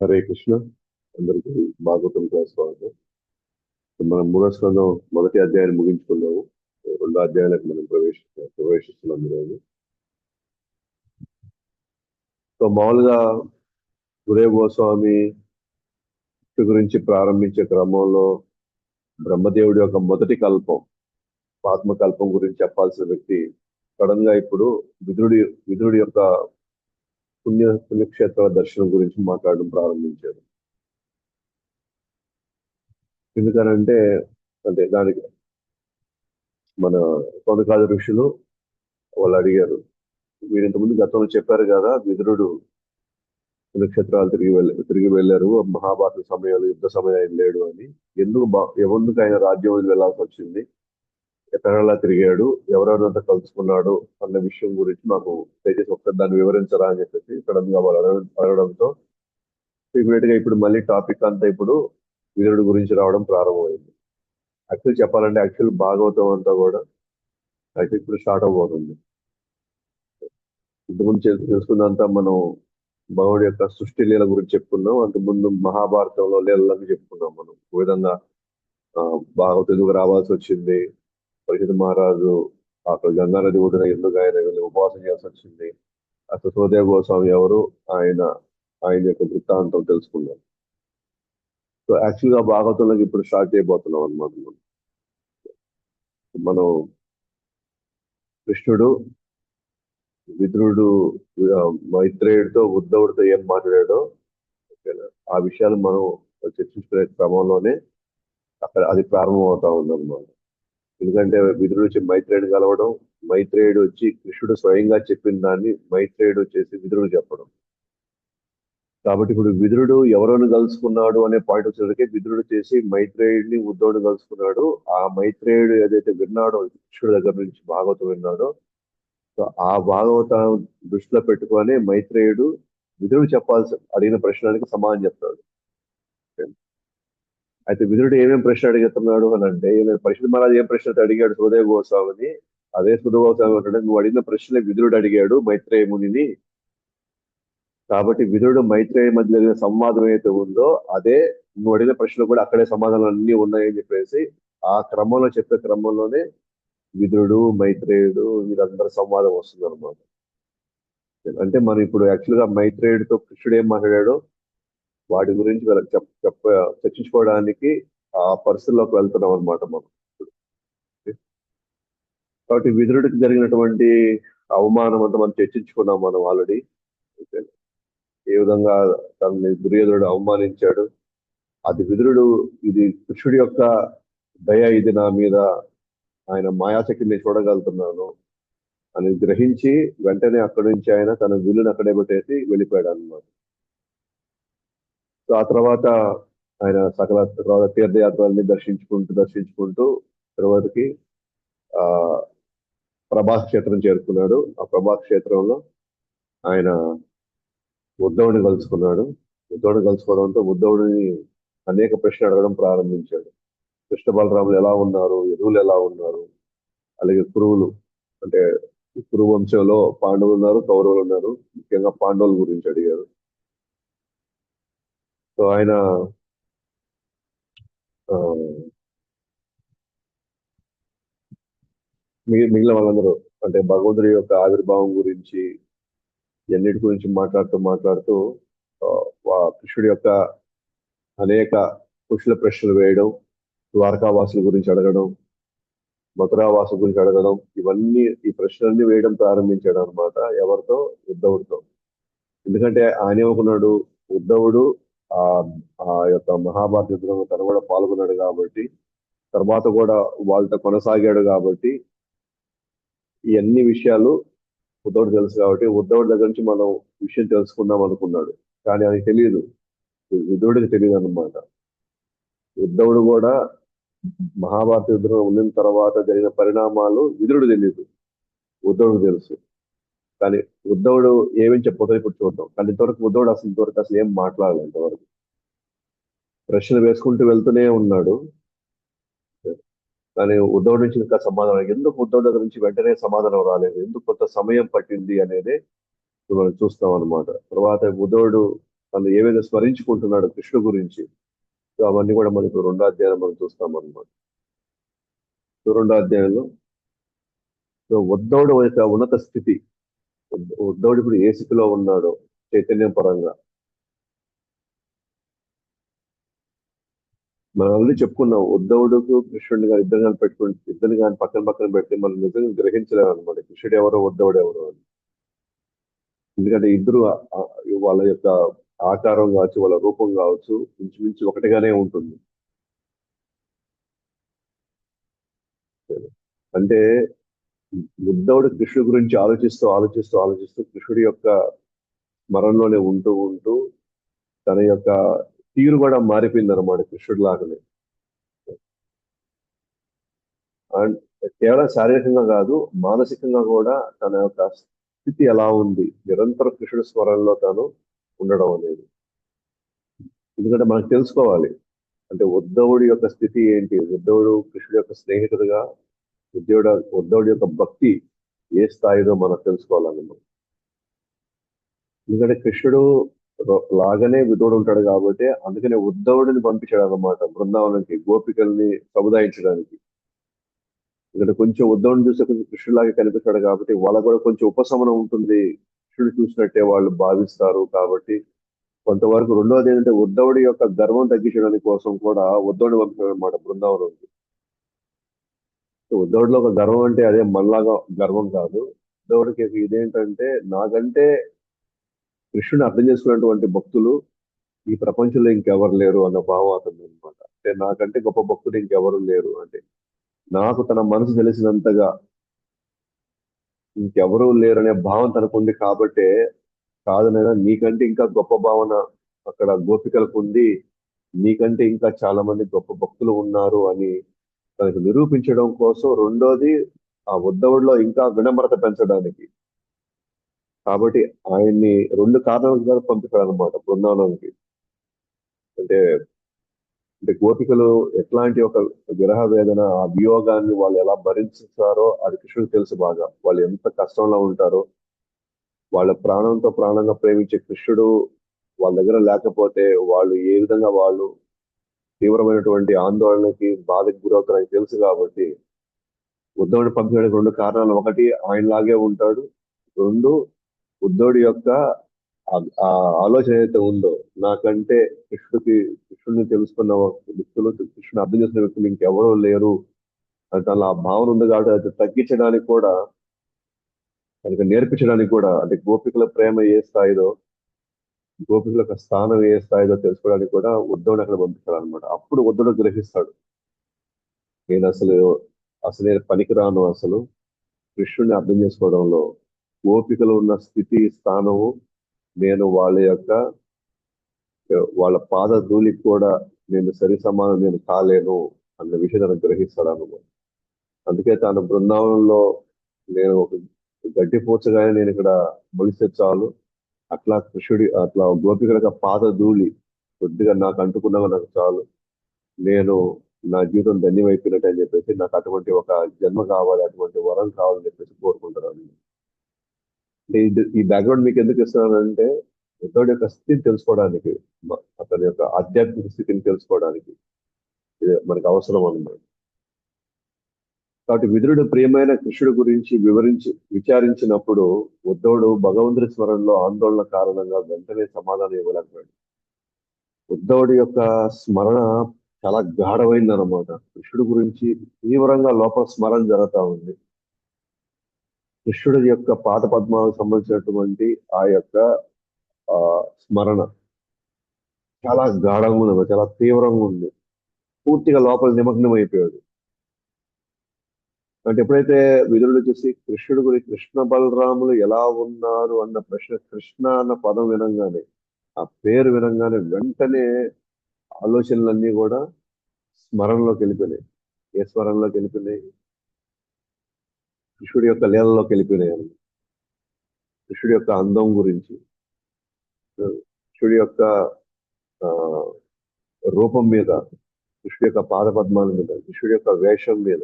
హరే కృష్ణ. అందరికీ భాగవతం క్లాస్ స్వాగతం. మనం మూడో స్కందం మొదటి అధ్యాయాన్ని ముగించుకున్నాము. రెండో అధ్యాయానికి మనం ప్రవేశిస్తున్నాం ఈరోజు. సో మామూలుగా గురుదేవ్ గోస్వామి గురించి ప్రారంభించే క్రమంలో బ్రహ్మదేవుడి యొక్క మొదటి కల్పం, ఆత్మకల్పం గురించి చెప్పాల్సిన వ్యక్తి సడన్ గా ఇప్పుడు విదురుడి యొక్క పుణ్యక్షేత్రాల దర్శనం గురించి మాట్లాడడం ప్రారంభించారు. ఎందుకనంటే దానికి మన కొండకాది ఋషులు వాళ్ళు అడిగారు, మీరు ఇంతకుముందు గతంలో చెప్పారు కదా, విదురుడు పుణ్యక్షేత్రాలు తిరిగి వెళ్ళారు, మహాభారత సమయంలో యుద్ధ సమయం లేడు అని. ఎందుకు ఆయన రాజ్యం వదిలి వెళ్లాల్సి వచ్చింది, ఎక్కడెలా తిరిగాడు, ఎవరెవరితో కలుసుకున్నాడు అన్న విషయం గురించి మాకు దయచేసి ఒకసారి దాన్ని వివరించరా అని చెప్పేసి సడన్ గా వాళ్ళు అడగడంతో ఇమీడియట్ గా ఇప్పుడు మళ్ళీ టాపిక్ అంతా ఇప్పుడు విదురుడు గురించి రావడం ప్రారంభమైంది. యాక్చువల్ భాగవతం అంతా కూడా అయితే ఇప్పుడు స్టార్ట్ అవబోతుంది. ఇంతకుముందు తెలుసుకున్నంత మనం భగవుడి యొక్క సృష్టి లీల గురించి చెప్పుకున్నాం. అంతకుముందు మహాభారతంలో లీలన్నీ చెప్పుకున్నాం మనం. ఒక విధంగా భాగవతులకు రావాల్సి వచ్చింది, పరిషత్ మహారాజు అక్కడ గంగానది ఒడ్డున ఎందుకు ఆయన వెళ్ళి ఉపవాసం చేయాల్సి వచ్చింది, అసలు సుఖదేవ గోస్వామి ఎవరు, ఆయన యొక్క వృత్తాంతం తెలుసుకున్నాం. సో యాక్చువల్ గా భాగవతంలోకి ఇప్పుడు స్టార్ట్ చేయబోతున్నాం అనమాట. మనం కృష్ణుడు విదురుడు మైత్రేయుడితో ఉద్ధవుడితో ఏం మాట్లాడాడో ఆ విషయాలు మనం చర్చించుకునే క్రమంలోనే అక్కడ అది ప్రారంభం అవుతా ఉందన్నమాట. ఎందుకంటే విదురుడు వచ్చి మైత్రేయుడు కలవడం, మైత్రేయుడు వచ్చి కృష్ణుడు స్వయంగా చెప్పిన దాన్ని మైత్రేయుడు వచ్చేసి విదురుడు చెప్పడం. కాబట్టి ఇప్పుడు విదురుడు ఎవరోని కలుసుకున్నాడు అనే పాయింట్ వచ్చేసరికి విదురుడు చేసి మైత్రేయుడిని ఉద్ధవుడు కలుసుకున్నాడు. ఆ మైత్రేయుడు ఏదైతే విన్నాడో కృష్ణుడి దగ్గర నుంచి భాగవతం విన్నాడో, సో ఆ భాగవతం దృష్టిలో పెట్టుకొని మైత్రేయుడు విదురుడు అడిగిన ప్రశ్నలకి సమాధానం చెప్తాడు. అయితే విదురుడు ఏమేమి ప్రశ్న అడుగుతున్నాడు అని అంటే, పరిషత్ మహారాజు ఏం ప్రశ్న అడిగాడు సుఖదేవ గోస్వామిని, అదే సుఖదేవ గోస్వామి అంటాడు, నువ్వు అడిగిన ప్రశ్నలే విదురుడు అడిగాడు మైత్రేయ మునిని. కాబట్టి విదురుడు మైత్రేయ మధ్య జరిగిన సంవాదం ఏదైతే ఉందో అదే నువ్వు అడిగిన ప్రశ్నలు కూడా అక్కడే సమాధానాలు అన్ని ఉన్నాయని చెప్పేసి ఆ క్రమంలో చెప్పే క్రమంలోనే విదురుడు మైత్రేయుడు వీరందరూ సంవాదం వస్తుంది అనమాట. అంటే మనం ఇప్పుడు యాక్చువల్ గా మైత్రేయుడితో కృష్ణుడు ఏం మాట్లాడాడో వాటి గురించి చర్చించుకోవడానికి ఆ పరిస్థితుల్లోకి వెళ్తున్నాం అనమాట మనం. కాబట్టి విదురుడికి జరిగినటువంటి అవమానం అంతా మనం చర్చించుకున్నాం మనం ఆల్రెడీ. ఏ విధంగా తనని దుర్యోధనుడు అవమానించాడు, అది విదురుడు ఇది కృష్ణుడి యొక్క దయ, ఇది నా మీద, ఆయన మాయాశక్తిని చూడగలుగుతున్నాను అని గ్రహించి వెంటనే అక్కడి నుంచి ఆయన తన విల్లుని అక్కడే పెట్టేసి వెళ్ళిపోయాడు అనమాట. సో ఆ తర్వాత ఆయన సకల తీర్థయాత్రల్ని దర్శించుకుంటూ తర్వాతకి ఆ ప్రభాస్ క్షేత్రం చేరుకున్నాడు. ఆ ప్రభాస్ క్షేత్రంలో ఆయన ఉద్ధవుడిని కలుసుకోవడంతో ఉద్ధవుడిని అనేక ప్రశ్నలు అడగడం ప్రారంభించాడు. కృష్ణ బలరాములు ఎలా ఉన్నారు, యదువులు ఎలా ఉన్నారు, అలాగే కురువులు, అంటే కురు వంశంలో పాండవులు ఉన్నారు, కౌరవులు ఉన్నారు. ముఖ్యంగా పాండవుల గురించి అడిగారు. సో ఆయన మిగిలిన వాళ్ళందరూ అంటే భగవంతుడి యొక్క ఆవిర్భావం గురించి ఎన్నిటి గురించి మాట్లాడుతూ కృష్ణుడి యొక్క అనేక కుశల ప్రశ్నలు వేయడం, ద్వారకావాసుల గురించి అడగడం, మథురావాసు గురించి అడగడం, ఈ ప్రశ్నలన్నీ వేయడం ప్రారంభించాడు అనమాట. ఎవరితో? ఉద్ధవుడితో. ఎందుకంటే ఆయన ఏమనుకున్నాడు, ఉద్ధవుడు ఆ యొక్క మహాభారత యుద్ధంలో తను కూడా పాల్గొన్నాడు కాబట్టి, తర్వాత కూడా వాళ్ళతో కొనసాగాడు కాబట్టి ఈ అన్ని విషయాలు ఉద్ధవుడు తెలుసు కాబట్టి ఉద్ధవుడి దగ్గర నుంచి మనం విషయం తెలుసుకుందాం అనుకున్నాడు. కానీ ఆయనకి తెలియదు, విదురుడికి తెలియదు అన్నమాట. ఉద్ధవుడు కూడా మహాభారత యుద్ధంలో ఉన్న తర్వాత జరిగిన పరిణామాలు విదురుడు తెలియదు, ఉద్ధవుడికి తెలుసు. కానీ ఉద్ధవుడు ఏమేమి చెప్పబోతుందో ఇప్పుడు చూద్దాం. కానీ ఉద్ధవుడు అసలు ఏం మాట్లాడలేదు ఇంతవరకు. ప్రశ్నలు వేసుకుంటూ వెళ్తూనే ఉన్నాడు. కానీ ఉద్ధవుడి నుంచి ఇంకా సమాధానం, ఎందుకు ఉద్ధవుడి దగ్గర నుంచి వెంటనే సమాధానం రాలేదు, ఎందుకు కొంత సమయం పట్టింది అనేది మనం చూస్తాం అనమాట. తర్వాత ఉద్ధవుడు తను ఏ విధంగా స్మరించుకుంటున్నాడు కృష్ణుడు గురించి. సో అవన్నీ కూడా మనకు రెండో అధ్యాయంలో మనం చూస్తాం అనమాట. సో రెండో అధ్యాయంలో సో ఉద్ధవుడు యొక్క ఉన్నత స్థితి, ఉద్ధవుడు ఇప్పుడు ఏ స్థితిలో ఉన్నాడో చైతన్యం పరంగా మనం ఆల్రెడీ చెప్పుకున్నాం. ఉద్ధవుడుకు కృష్ణుడిని కానీ ఇద్దరు కానీ పెట్టుకుని ఇద్దరిని కానీ పక్కన పక్కన పెడితే మనం నిజంగా గ్రహించలేము అనమాట కృష్ణుడు ఎవరో ఉద్ధవుడు ఎవరో అని. ఎందుకంటే ఇద్దరు వాళ్ళ యొక్క ఆకారం కావచ్చు, వాళ్ళ రూపం కావచ్చు, ఇంచుమించు ఒకటిగానే ఉంటుంది. అంటే ఉద్ధవుడు కృష్ణుడి గురించి ఆలోచిస్తూ ఆలోచిస్తూ ఆలోచిస్తూ కృష్ణుడి యొక్క స్మరణలోనే ఉంటూ ఉంటూ తన యొక్క తీరు కూడా మారిపోయింది అనమాట కృష్ణుడి లాగానే. అండ్ కేవలం శారీరకంగా కాదు, మానసికంగా కూడా తన యొక్క స్థితి ఎలా ఉంది, నిరంతర కృష్ణుడి స్మరణలో తాను ఉండడం అనేది. ఎందుకంటే మనకు తెలుసుకోవాలి, అంటే ఉద్ధవుడి యొక్క స్థితి ఏంటి, ఉద్ధవుడు కృష్ణుడి యొక్క స్నేహితుడిగా, ఉద్ధవుడు ఉద్ధవుడి యొక్క భక్తి ఏ స్థాయిలో మనం తెలుసుకోవాలన్నమాట. ఎందుకంటే కృష్ణుడు లాగానే విధుడు ఉంటాడు కాబట్టి అందుకనే ఉద్ధవుడిని పంపించాడు అన్నమాట బృందావనానికి, గోపికల్ని సముదాయించడానికి. ఎందుకంటే కొంచెం ఉద్ధవుడిని చూస్తే కొంచెం కృష్ణులాగా కనిపిస్తాడు కాబట్టి వాళ్ళకు కూడా కొంచెం ఉపశమనం ఉంటుంది, కృష్ణుడు చూసినట్టే వాళ్ళు భావిస్తారు కాబట్టి. కొంతవరకు రెండవది ఏంటంటే ఉద్ధవుడి యొక్క గర్వం తగ్గించడానికి కోసం కూడా ఉద్ధవుడిని పంపించాడు అనమాట బృందావనానికి. సో ఉద్ధవుడిలో ఒక గర్వం అంటే అదే మనలాగా గర్వం కాదు. ఉద్ధవుడికి ఇదేంటంటే నాకంటే కృష్ణుని అర్థం చేసుకున్నటువంటి భక్తులు ఈ ప్రపంచంలో ఇంకెవరు లేరు అన్న భావం అతను అనమాట. అంటే నాకంటే గొప్ప భక్తుడు ఇంకెవరు లేరు అంటే, నాకు తన మనసు తెలిసినంతగా ఇంకెవరూ లేరు అనే భావం తనకుంది కాబట్టే, కాదు నైనా నీకంటే ఇంకా గొప్ప భావన అక్కడ గోపికలకు ఉంది, నీకంటే ఇంకా చాలా మంది గొప్ప భక్తులు ఉన్నారు అని తనకు నిరూపించడం కోసం. రెండోది ఆ ఉద్ధవుడిలో ఇంకా వినమ్రత పెంచడానికి. కాబట్టి ఆయన్ని రెండు కారణాల ద్వారా పంపిస్తాడు అనమాట బృందావనానికి. అంటే అంటే గోపికలు ఎట్లాంటి ఒక విరహ వేదన, ఆ వియోగాన్ని వాళ్ళు ఎలా భరించారో అది కృష్ణుడికి తెలుసు బాగా. వాళ్ళు ఎంత కష్టంలో ఉంటారో, వాళ్ళ ప్రాణంతో ప్రాణంగా ప్రేమించే కృష్ణుడు వాళ్ళ దగ్గర లేకపోతే వాళ్ళు ఏ విధంగా వాళ్ళు తీవ్రమైనటువంటి ఆందోళనకి, బాధకి గురవుతారని తెలుసు కాబట్టి ఉద్ధవుడిని పంపించడానికి రెండు కారణాలు. ఒకటి ఆయనలాగే ఉంటాడు, రెండు ఉద్ధవుడి యొక్క ఆ ఆలోచన ఏదైతే ఉందో, నాకంటే కృష్ణుడిని తెలుసుకున్న వ్యక్తులు, కృష్ణుని అర్థం చేసిన వ్యక్తులు ఇంకెవరూ లేరు అని తన ఆ భావన ఉంది కాబట్టి అది తగ్గించడానికి కూడా, తనకి నేర్పించడానికి కూడా, అంటే గోపికల ప్రేమ ఏ స్థాయిలో, గోపికల యొక్క స్థానం ఏ స్థాయిలో తెలుసుకోవడానికి కూడా ఉద్ధవుని అక్కడ పంపిస్తాడు అనమాట. అప్పుడు ఉద్ధవుడు గ్రహిస్తాడు, నేను అసలు నేను పనికిరాను అసలు కృష్ణుడిని అర్థం చేసుకోవడంలో. గోపికలు ఉన్న స్థితి స్థానము నేను వాళ్ళ పాద ధూళికి కూడా నేను సరి సమానం నేను కాలేను అన్న విషయం తను గ్రహిస్తాడు అన్నమాట. అందుకే తాను బృందావనంలో నేను ఒక గడ్డి పూచగానే నేను ఇక్కడ మొలిస్తే చాలు, అట్లా కృష్ణుడి అట్లా గోపికల పాద ధూళి కొద్దిగా నాకు అంటుకున్నాగా నాకు చాలు, నేను నా జీవితం ధన్యమైపోయినట్టు అని చెప్పేసి, నాకు అటువంటి ఒక జన్మ కావాలి, అటువంటి వరం కావాలని చెప్పేసి కోరుకుంటున్నాను. అంటే ఈ బ్యాక్గ్రౌండ్ మీకు ఎందుకు ఇస్తున్నానంటే ఉద్ధవుడి యొక్క స్థితిని తెలుసుకోవడానికి, అతని యొక్క ఆధ్యాత్మిక స్థితిని తెలుసుకోవడానికి ఇది మనకు అవసరం అన్నమాట. కాబట్టి విదురుడు ప్రియమైన కృష్ణుడి గురించి విచారించినప్పుడు ఉద్ధవుడు భగవంతుడి స్మరణలో ఆందోళన కారణంగా వెంటనే సమాధానం ఇవ్వలేకపోయాడు. ఉద్ధవుడి యొక్క స్మరణ చాలా గాఢమైంది అనమాట. కృష్ణుడి గురించి తీవ్రంగా లోపల స్మరణ జరుగుతా ఉంది. కృష్ణుడి యొక్క పాద పద్మాలకు సంబంధించినటువంటి ఆ యొక్క ఆ స్మరణ చాలా గాఢంగా ఉంది, చాలా తీవ్రంగా ఉంది. పూర్తిగా లోపల నిమగ్నం అయిపోయాడు. అంటే ఎప్పుడైతే విదురుడు చూసి కృష్ణుడి గురించి, కృష్ణ బలరాములు ఎలా ఉన్నారు అన్న ప్రశ్న, కృష్ణ అన్న పదం వినంగానే, ఆ పేరు వినంగానే వెంటనే ఆలోచనలన్నీ కూడా స్మరణలోకి వెళ్ళిపోయినాయి. ఏ స్మరణలోకి వెళ్ళిపోయినాయి? కృష్ణుడి యొక్క లీలలోకి వెళ్ళిపోయినాయి అని. కృష్ణుడి యొక్క అందం గురించి, కృష్ణుడి యొక్క ఆ రూపం మీద, కృష్ణుడి యొక్క పాద పద్మాల మీద, కృష్ణుడి యొక్క వేషం మీద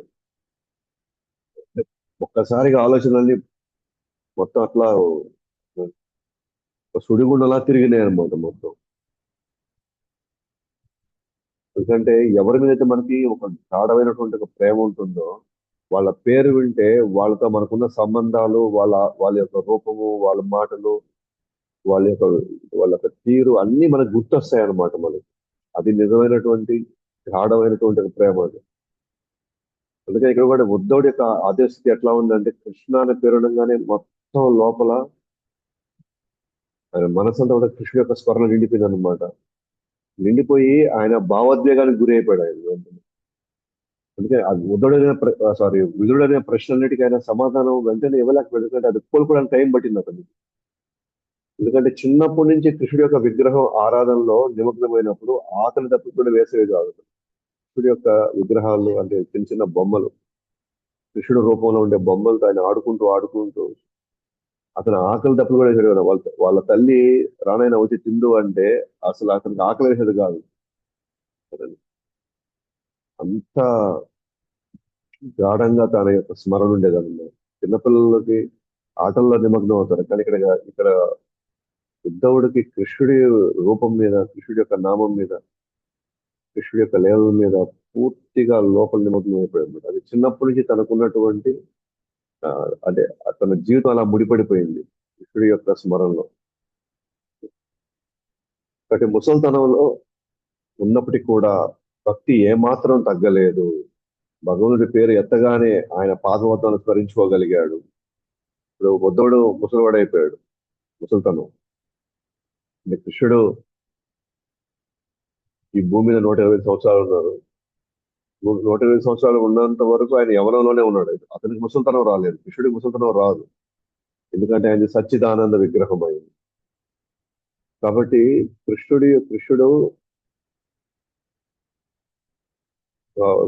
ఒక్కసారిగా ఆలోచనలన్నీ మొత్తం అట్లా ఒక సుడిగుండలా తిరిగినాయి అనమాట మొత్తం. ఎందుకంటే ఎవరి మీద అయితే మనకి ఒక గాఢమైనటువంటి ఒక ప్రేమ ఉంటుందో వాళ్ళ పేరు వింటే వాళ్ళతో మనకున్న సంబంధాలు, వాళ్ళ యొక్క రూపము, వాళ్ళ మాటలు, వాళ్ళ యొక్క వాళ్ళ యొక్క తీరు అన్ని మనకు గుర్తొస్తాయి అన్నమాట మనకి. అది నిజమైనటువంటి గాఢమైనటువంటి ఒక ప్రేమ అది. అందుకే ఇక్కడ కూడా ఉద్ధవుడి యొక్క అదే స్థితి ఎట్లా ఉందంటే కృష్ణ అనే పేరు అనగానే మొత్తం లోపల ఆయన మనసంతా కూడా కృష్ణుడి యొక్క స్మరణ నిండిపోయింది అనమాట. నిండిపోయి ఆయన భావోద్వేగానికి గురి అయిపోయాడు ఆయన వెంటనే. అందుకే ఆ విదురుడనే ప్రశ్నలన్నిటికీ ఆయన సమాధానం వెంటనే ఇవ్వలేకపోయాడు. ఎందుకంటే అది కోలుకోవడానికి టైం పట్టింది అతనికి. ఎందుకంటే చిన్నప్పటి నుంచి కృష్ణుడి యొక్క విగ్రహం ఆరాధనలో నిమగ్నమైనప్పుడు ఆకలి తప్పికుండా వేసేవి కాదు. కృష్ణుడి యొక్క విగ్రహాలు అంటే చిన్న చిన్న బొమ్మలు, కృష్ణుడి రూపంలో ఉండే బొమ్మలతో ఆయన ఆడుకుంటూ ఆడుకుంటూ అతను ఆకలి దప్పులు కూడా వేసాడు కదా. వాళ్ళ తల్లి రానైనా వచ్చి తిందు అంటే అసలు అతనికి ఆకలి వేసేది కాదు. అంత గాఢంగా తన యొక్క స్మరణ ఉండేదన్నమాట. చిన్నపిల్లలకి ఆటల్లో నిమగ్నం అవుతారు, కానీ ఇక్కడ ఉద్ధవుడికి కృష్ణుడి రూపం మీద, కృష్ణుడి యొక్క నామం మీద, కృష్ణుడి యొక్క లీలల మీద పూర్తిగా లోపల నిమగ్నం అయిపోయాడు. అది చిన్నప్పటి నుంచి తనకున్నటువంటి ఆ, అంటే తన జీవితం అలా ముడిపడిపోయింది కృష్ణుడి యొక్క స్మరణలో. కాబట్టి ముసల్తనంలో ఉన్నప్పటికీ కూడా భక్తి ఏమాత్రం తగ్గలేదు. భగవంతుడి పేరు ఎత్తగానే ఆయన పాదవతాన్ని స్మరించుకోగలిగాడు. ఇప్పుడు ఉద్ధవుడు ముసలివాడైపోయాడు. ముసల్తనం అంటే కృష్ణుడు ఈ భూమి మీద 120 సంవత్సరాలు ఉన్నారు. 120 సంవత్సరాలు ఉన్నంత వరకు ఆయన యవనంలోనే ఉన్నాడు. అతనికి ముసల్తనం రాలేదు, కృష్ణుడికి ముసల్తనం రాదు. ఎందుకంటే ఆయన సచ్చిదానంద విగ్రహం అయింది. కాబట్టి కృష్ణుడు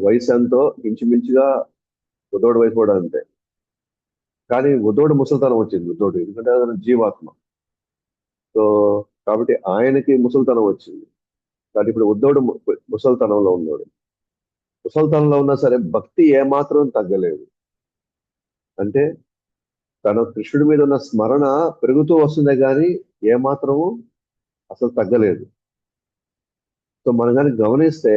వయసు ఎంతో ఇంచుమించుగా ఉద్ధవుడు వయసు కూడా అంతే. కానీ ఉద్ధవుడు ముసల్తనం వచ్చింది ఉద్ధవుడు, ఎందుకంటే అతను జీవాత్మ. సో కాబట్టి ఆయనకి ముసల్తనం వచ్చింది. కానీ ఇప్పుడు ఉద్ధవుడు ముసల్తనంలో ఉన్నాడు. ముసల్తనంలో ఉన్నా సరే భక్తి ఏమాత్రం తగ్గలేదు. అంటే తన కృష్ణుడి మీద ఉన్న స్మరణ పెరుగుతూ వస్తుందే కానీ ఏమాత్రము అసలు తగ్గలేదు. సో మనం కానీ గమనిస్తే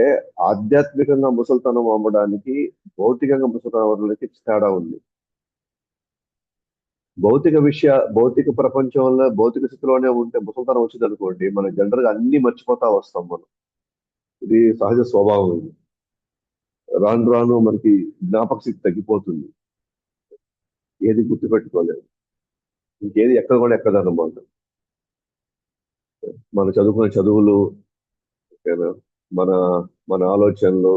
ఆధ్యాత్మికంగా ముసల్తనం అవ్వడానికి, భౌతికంగా ముసల్తనం అవ్వడానికి తేడా ఉంది. భౌతిక ప్రపంచంలో భౌతిక స్థితిలోనే ఉంటే ముసల్తనం వచ్చింది అనుకోండి, మనం జనరల్ గా అన్ని మర్చిపోతా వస్తాం మనం. ఇది సహజ స్వభావం. ఇది రాను రాను మనకి జ్ఞాపక శక్తి తగ్గిపోతుంది. ఏది గుర్తుపెట్టుకోలేదు, ఇంకేది ఎక్కడ కూడా ఎక్కదన్నమాట. మనం చదువుకునే చదువులు, ఓకేనా, మన మన ఆలోచనలు,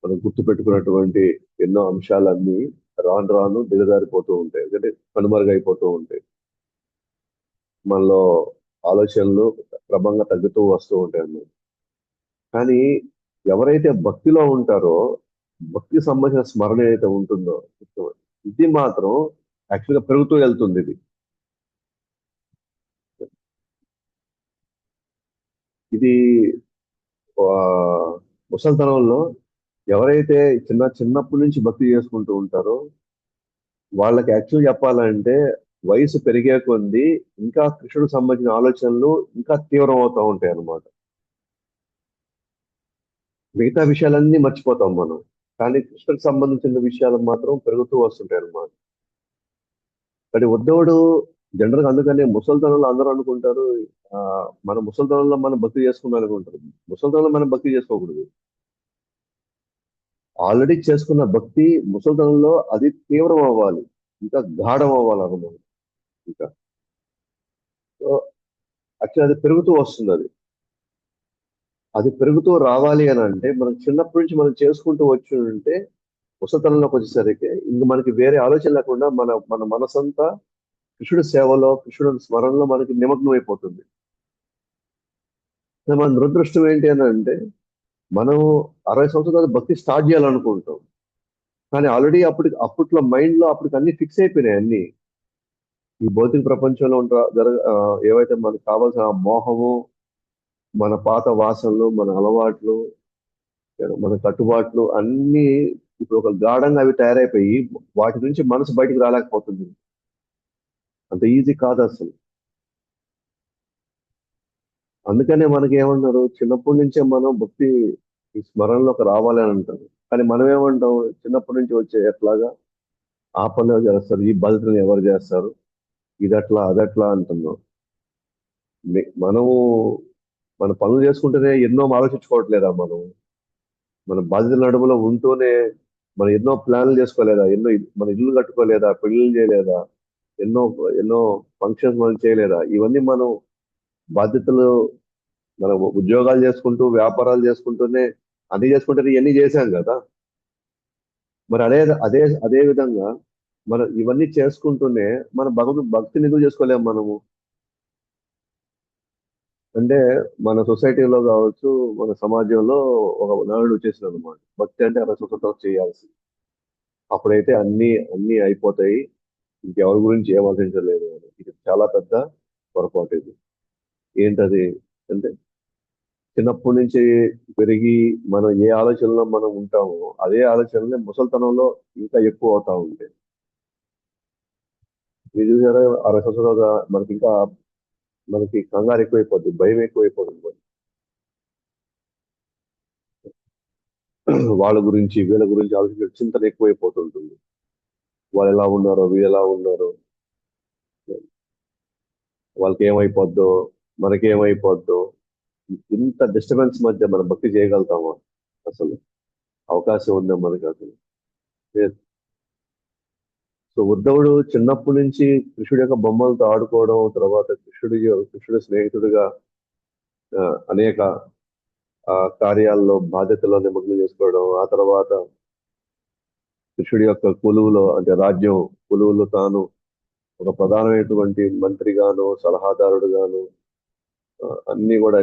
మనం గుర్తుపెట్టుకున్నటువంటి ఎన్నో అంశాలన్నీ రాను రాను దిగజారిపోతూ ఉంటాయి, అంటే కనుమరుగైపోతూ ఉంటాయి. మనలో ఆలోచనలు క్రమంగా తగ్గుతూ వస్తూ ఉంటాయి అన్నమాట. కానీ ఎవరైతే భక్తిలో ఉంటారో, భక్తికి సంబంధించిన స్మరణ ఏదైతే ఉంటుందో ఇది మాత్రం యాక్చువల్గా పెరుగుతూ వెళ్తుంది. ఇది ఆ, ముసల్తనంలో ఎవరైతే చిన్నప్పటి నుంచి భక్తి చేసుకుంటూ ఉంటారో వాళ్ళకి యాక్చువల్ చెప్పాలంటే వయసు పెరిగే కొద్దీ ఇంకా కృష్ణుడికి సంబంధించిన ఆలోచనలు ఇంకా తీవ్రం అవుతూ ఉంటాయి అన్నమాట. మిగతా విషయాలన్నీ మర్చిపోతాం మనం, కానీ కృష్ణుడికి సంబంధించిన విషయాలు మాత్రం పెరుగుతూ వస్తుంటాయి అన్నమాట. కానీ ఉద్ధవుడు జనరల్గా అందుకనే ముసల్తనంలో అందరూ అనుకుంటారు ఆ మన ముసల్తనంలో మనం భక్తి చేసుకుందాం అనుకుంటారు. ముసల్తనంలో మనం భక్తి చేసుకోకూడదు. ఆల్రెడీ చేసుకున్న భక్తి ముసల్తనంలో అది తీవ్రం అవ్వాలి, ఇంకా గాఢం అవ్వాలి అన్నమాట. ఇంకా సో యాక్చువల్ అది పెరుగుతూ వస్తుంది. అది పెరుగుతూ రావాలి అని అంటే మనం చిన్నప్పటి నుంచి మనం చేసుకుంటూ వచ్చి ఉంటే ముసలితనంలోకి వచ్చేసరికి ఇంక మనకి వేరే ఆలోచన లేకుండా మన మన మనసంతా కృష్ణుడి సేవలో, కృష్ణుడి స్మరణలో మనకి నిమగ్నం అయిపోతుంది. మన దురదృష్టం ఏంటి అని అంటే మనం 60 సంవత్సరాల భక్తి స్టార్ట్ చేయాలనుకుంటాం, కానీ ఆల్రెడీ అప్పట్లో మైండ్ లో అప్పటికి అన్ని ఫిక్స్ అయిపోయినాయి అన్ని. ఈ భౌతిక ప్రపంచంలో ఏవైతే మనకు కావాల్సిన ఆ మోహము, మన పాత వాసనలు, మన అలవాట్లు, మన కట్టుబాట్లు అన్ని ఇప్పుడు ఒక గాఢంగా అవి తయారైపోయి వాటి నుంచి మనసు బయటికి రాలేకపోతుంది. అంత ఈజీ కాదు అసలు. అందుకనే మనకి ఏమన్నారు, చిన్నప్పటి నుంచే మనం భక్తి ఈ స్మరణలోకి రావాలి అని అంటారు. కానీ మనం ఏమంటాం, చిన్నప్పటి నుంచి వచ్చే ఎట్లాగా ఆ పనులు ఎవరు చేస్తారు, ఈ బాధ్యతను ఎవరు చేస్తారు, ఇదట్లా అదట్లా అంటున్నాం. మనము మన పనులు చేసుకుంటేనే ఎన్నో ఆలోచించుకోవట్లేదా మనం? మన బాధ్యతల నడుములో ఉంటూనే మనం ఎన్నో ప్లాన్లు చేసుకోలేదా, మన ఇల్లు కట్టుకోలేదా, పెళ్లిళ్ళు చేయలేదా, ఎన్నో ఎన్నో ఫంక్షన్స్ మనం చేయలేదా? ఇవన్నీ మనం బాధ్యతలు, మనం ఉద్యోగాలు చేసుకుంటూ వ్యాపారాలు చేసుకుంటూనే అన్ని చేసుకుంటూనే ఇవన్నీ చేశాం కదా. మరి అదే అదే అదే విధంగా మనం ఇవన్నీ చేసుకుంటూనే మన భక్తిని ఎందుకు చేసుకోలేము మనము? అంటే మన సొసైటీలో కావచ్చు, మన సమాజంలో ఒక నానుడు వచ్చేసింది అనమాట, భక్తి అంటే అరసతో చేయాల్సి. అప్పుడైతే అన్ని అయిపోతాయి, ఇంకెవరి గురించి ఏం ఆలోచించలేదు అని. ఇది చాలా పెద్ద పొరపాటు ఇది. ఏంటది అంటే, చిన్నప్పటి నుంచి పెరిగి మనం ఏ ఆలోచనలో మనం ఉంటామో అదే ఆలోచనలే ముసలితనంలో ఇంకా ఎక్కువ అవుతా ఉంటాయి. మీరు చూసారా, 60 సంవత్సరాలుగా మనకి కంగారు ఎక్కువైపోద్ది, భయం ఎక్కువైపోతుంది. వాళ్ళ గురించి వీళ్ళ గురించి ఆలోచించే చింతన ఎక్కువైపోతుంటుంది. వాళ్ళు ఎలా ఉన్నారో, వీళ్ళు ఎలా ఉన్నారో, వాళ్ళకి ఏమైపోద్దో, మనకేమైపోద్దో. ఇంత డిస్టర్బెన్స్ మధ్య మనం భక్తి చేయగలుగుతామా అసలు? అవకాశం ఉందా మనకి అసలు? లేదు. సో ఉద్ధవుడు చిన్నప్పటి నుంచి కృష్ణుడి యొక్క బొమ్మలతో ఆడుకోవడం, తర్వాత కృష్ణుడి స్నేహితుడిగా అనేక కార్యాల్లో బాధ్యతల్లో నిమగ్నం చేసుకోవడం, ఆ తర్వాత కృష్ణుడి యొక్క కొలువులో అంటే రాజ్యం కొలువులో తాను ఒక ప్రధానమైనటువంటి మంత్రిగాను, సలహాదారుడుగాను, అన్ని కూడా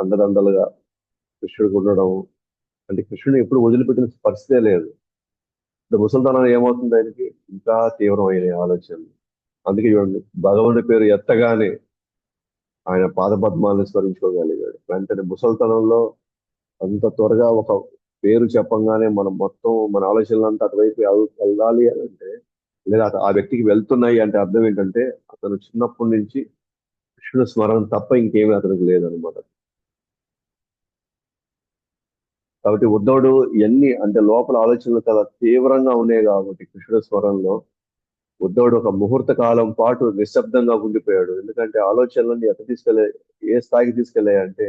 అండదండలుగా కృష్ణుడికి ఉండడం. అంటే కృష్ణుడు ఎప్పుడు వదిలిపెట్టిన పరిస్థితే లేదు. అంటే ముసల్తనం ఏమవుతుంది ఆయనకి, ఇంకా తీవ్రమైన ఆలోచనలు. అందుకే చూడండి, భగవంతుడి పేరు ఎత్తగానే ఆయన పాదపద్మాలను స్మరించుకోగలిగాడు. వెంటనే ముసల్తనంలో అంత త్వరగా ఒక పేరు చెప్పంగానే మనం మొత్తం మన ఆలోచనలంతా అటువైపు వెళ్ళాలి అని అంటే, లేదా ఆ వ్యక్తికి వెళ్తున్నాయి అంటే అర్థం ఏంటంటే, అతను చిన్నప్పటి నుంచి కృష్ణుడు స్మరణ తప్ప ఇంకేమీ అతనికి లేదనమాట. కాబట్టి ఉద్ధవుడు ఇవన్నీ అంటే లోపల ఆలోచనలు చాలా తీవ్రంగా ఉన్నాయి కాబట్టి కృష్ణుడు స్మరణలో ఉద్ధవుడు ఒక ముహూర్త కాలం పాటు నిశ్శబ్దంగా ఉండిపోయాడు. ఎందుకంటే ఆలోచనలన్నీ ఏ స్థాయికి తీసుకెళ్లాయంటే,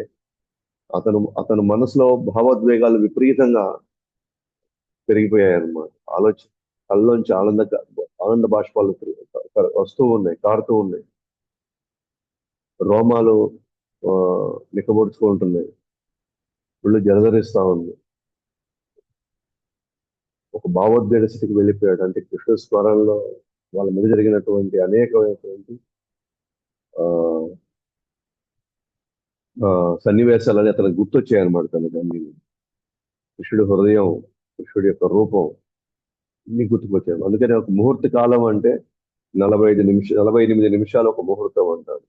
అతను మనసులో భావోద్వేగాలు విపరీతంగా పెరిగిపోయాయి అన్నమాట. కళ్ళలోంచి ఆనంద బాష్పాలు వస్తూ ఉన్నాయి, కారుతూ ఉన్నాయి. రోమాలు ఆ, నిక్కబొడుచుకుంటున్నాయి, ఒళ్ళు జలధరిస్తా ఉంది. ఒక భావోద్వేగ స్థితికి వెళ్ళిపోయాడు. అంటే కృష్ణ స్మరణలో వాళ్ళ మీద జరిగినటువంటి అనేకమైనటువంటి ఆ, సన్నివేశాలని అతనికి గుర్తొచ్చాయన్నమాట. తనకి అన్ని, కృష్ణుడి హృదయం, కృష్ణుడి యొక్క రూపం అన్ని గుర్తుకొచ్చాయి. అందుకని ఒక ముహూర్త కాలం అంటే 48 నిమిషాలు ఒక ముహూర్తం అంటారు.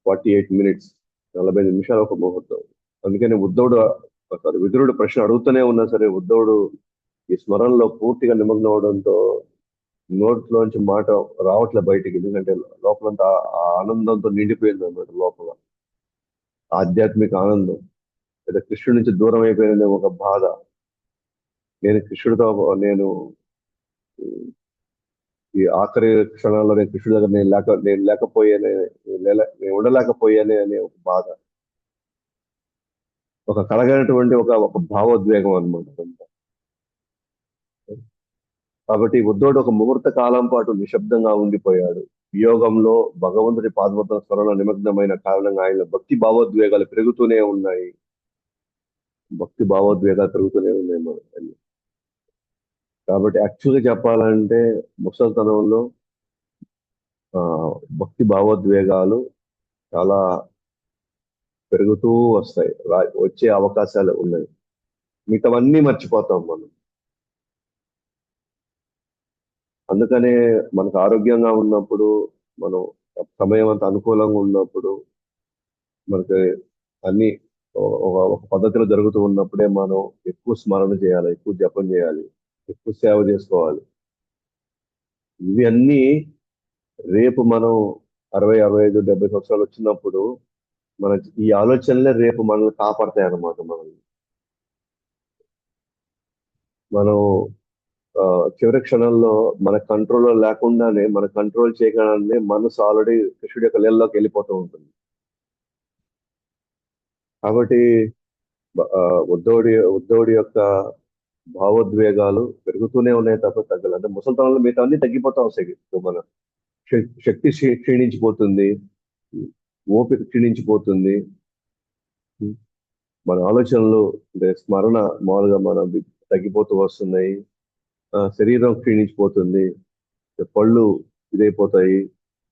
48 minutes, 40 నిమిషాలు ఒక ముహూర్తం. అందుకని విదురుడు ప్రశ్న అడుగుతూనే ఉన్నా సరే ఉద్ధవుడు ఈ స్మరణలో పూర్తిగా నిమగ్నం అవడంతో నోట్లోంచి మాట రావట్లే బయటికి. ఎందుకంటే లోపలంతా ఆ ఆనందంతో నిండిపోయింది అన్నమాట. లోపల ఆధ్యాత్మిక ఆనందం, లేదా కృష్ణుడి నుంచి దూరం అయిపోయిన ఒక బాధ. నేను ఈ ఆఖరి క్షణాల్లో నేను కృష్ణుడి దగ్గర నేను ఉండలేకపోయానే అనే ఒక బాధ, ఒక కలగనటువంటి ఒక భావోద్వేగం అనమాట. కాబట్టి ఉద్ధవుడు ఒక ముహూర్త కాలం పాటు నిశ్శబ్దంగా ఉండిపోయాడు. వియోగంలో భగవంతుడి పాదపద్మ స్మరణ నిమగ్నమైన కారణంగా ఆయన భక్తి భావోద్వేగాలు పెరుగుతూనే ఉన్నాయి మనకి. కాబట్టి యాక్చువల్గా చెప్పాలంటే ముసల్తనంలో ఆ, భక్తి భావోద్వేగాలు చాలా పెరుగుతూ వస్తాయి, వచ్చే అవకాశాలు ఉన్నాయి. మిగతావన్నీ మర్చిపోతాం మనం. అందుకనే మనకు ఆరోగ్యంగా ఉన్నప్పుడు, మనం సమయం అంత అనుకూలంగా ఉన్నప్పుడు, మనకి అన్ని ఒక పద్ధతిలో జరుగుతూ ఉన్నప్పుడే మనం ఎక్కువ స్మరణ చేయాలి, ఎక్కువ జపం చేయాలి, ఎక్కువ సేవ చేసుకోవాలి. ఇవి అన్నీ రేపు మనం 65, 70 సంవత్సరాలు వచ్చినప్పుడు మన ఈ ఆలోచనలే రేపు మనల్ని కాపాడతాయి అన్నమాట. మనం ఆ, చివరి క్షణంలో మన కంట్రోల్లో లేకుండానే, మన కంట్రోల్ చేయకుండానే మనసు ఆల్రెడీ కృష్ణుడి యొక్క నీళ్ళలోకి వెళ్ళిపోతూ ఉంటుంది. కాబట్టి ఉద్ధవుడి యొక్క భావోద్వేగాలు పెరుగుతూనే ఉన్నాయి తప్ప తగ్గలేదు. అంటే ముసలితనంలో మిగతా అన్ని తగ్గిపోతా వస్తాయి. సో మన శక్తి క్షీణించిపోతుంది, ఓపిక క్షీణించిపోతుంది, మన ఆలోచనలు అంటే స్మరణ మామూలుగా తగ్గిపోతూ వస్తున్నాయి, శరీరం క్షీణించిపోతుంది, పళ్ళు ఇదైపోతాయి,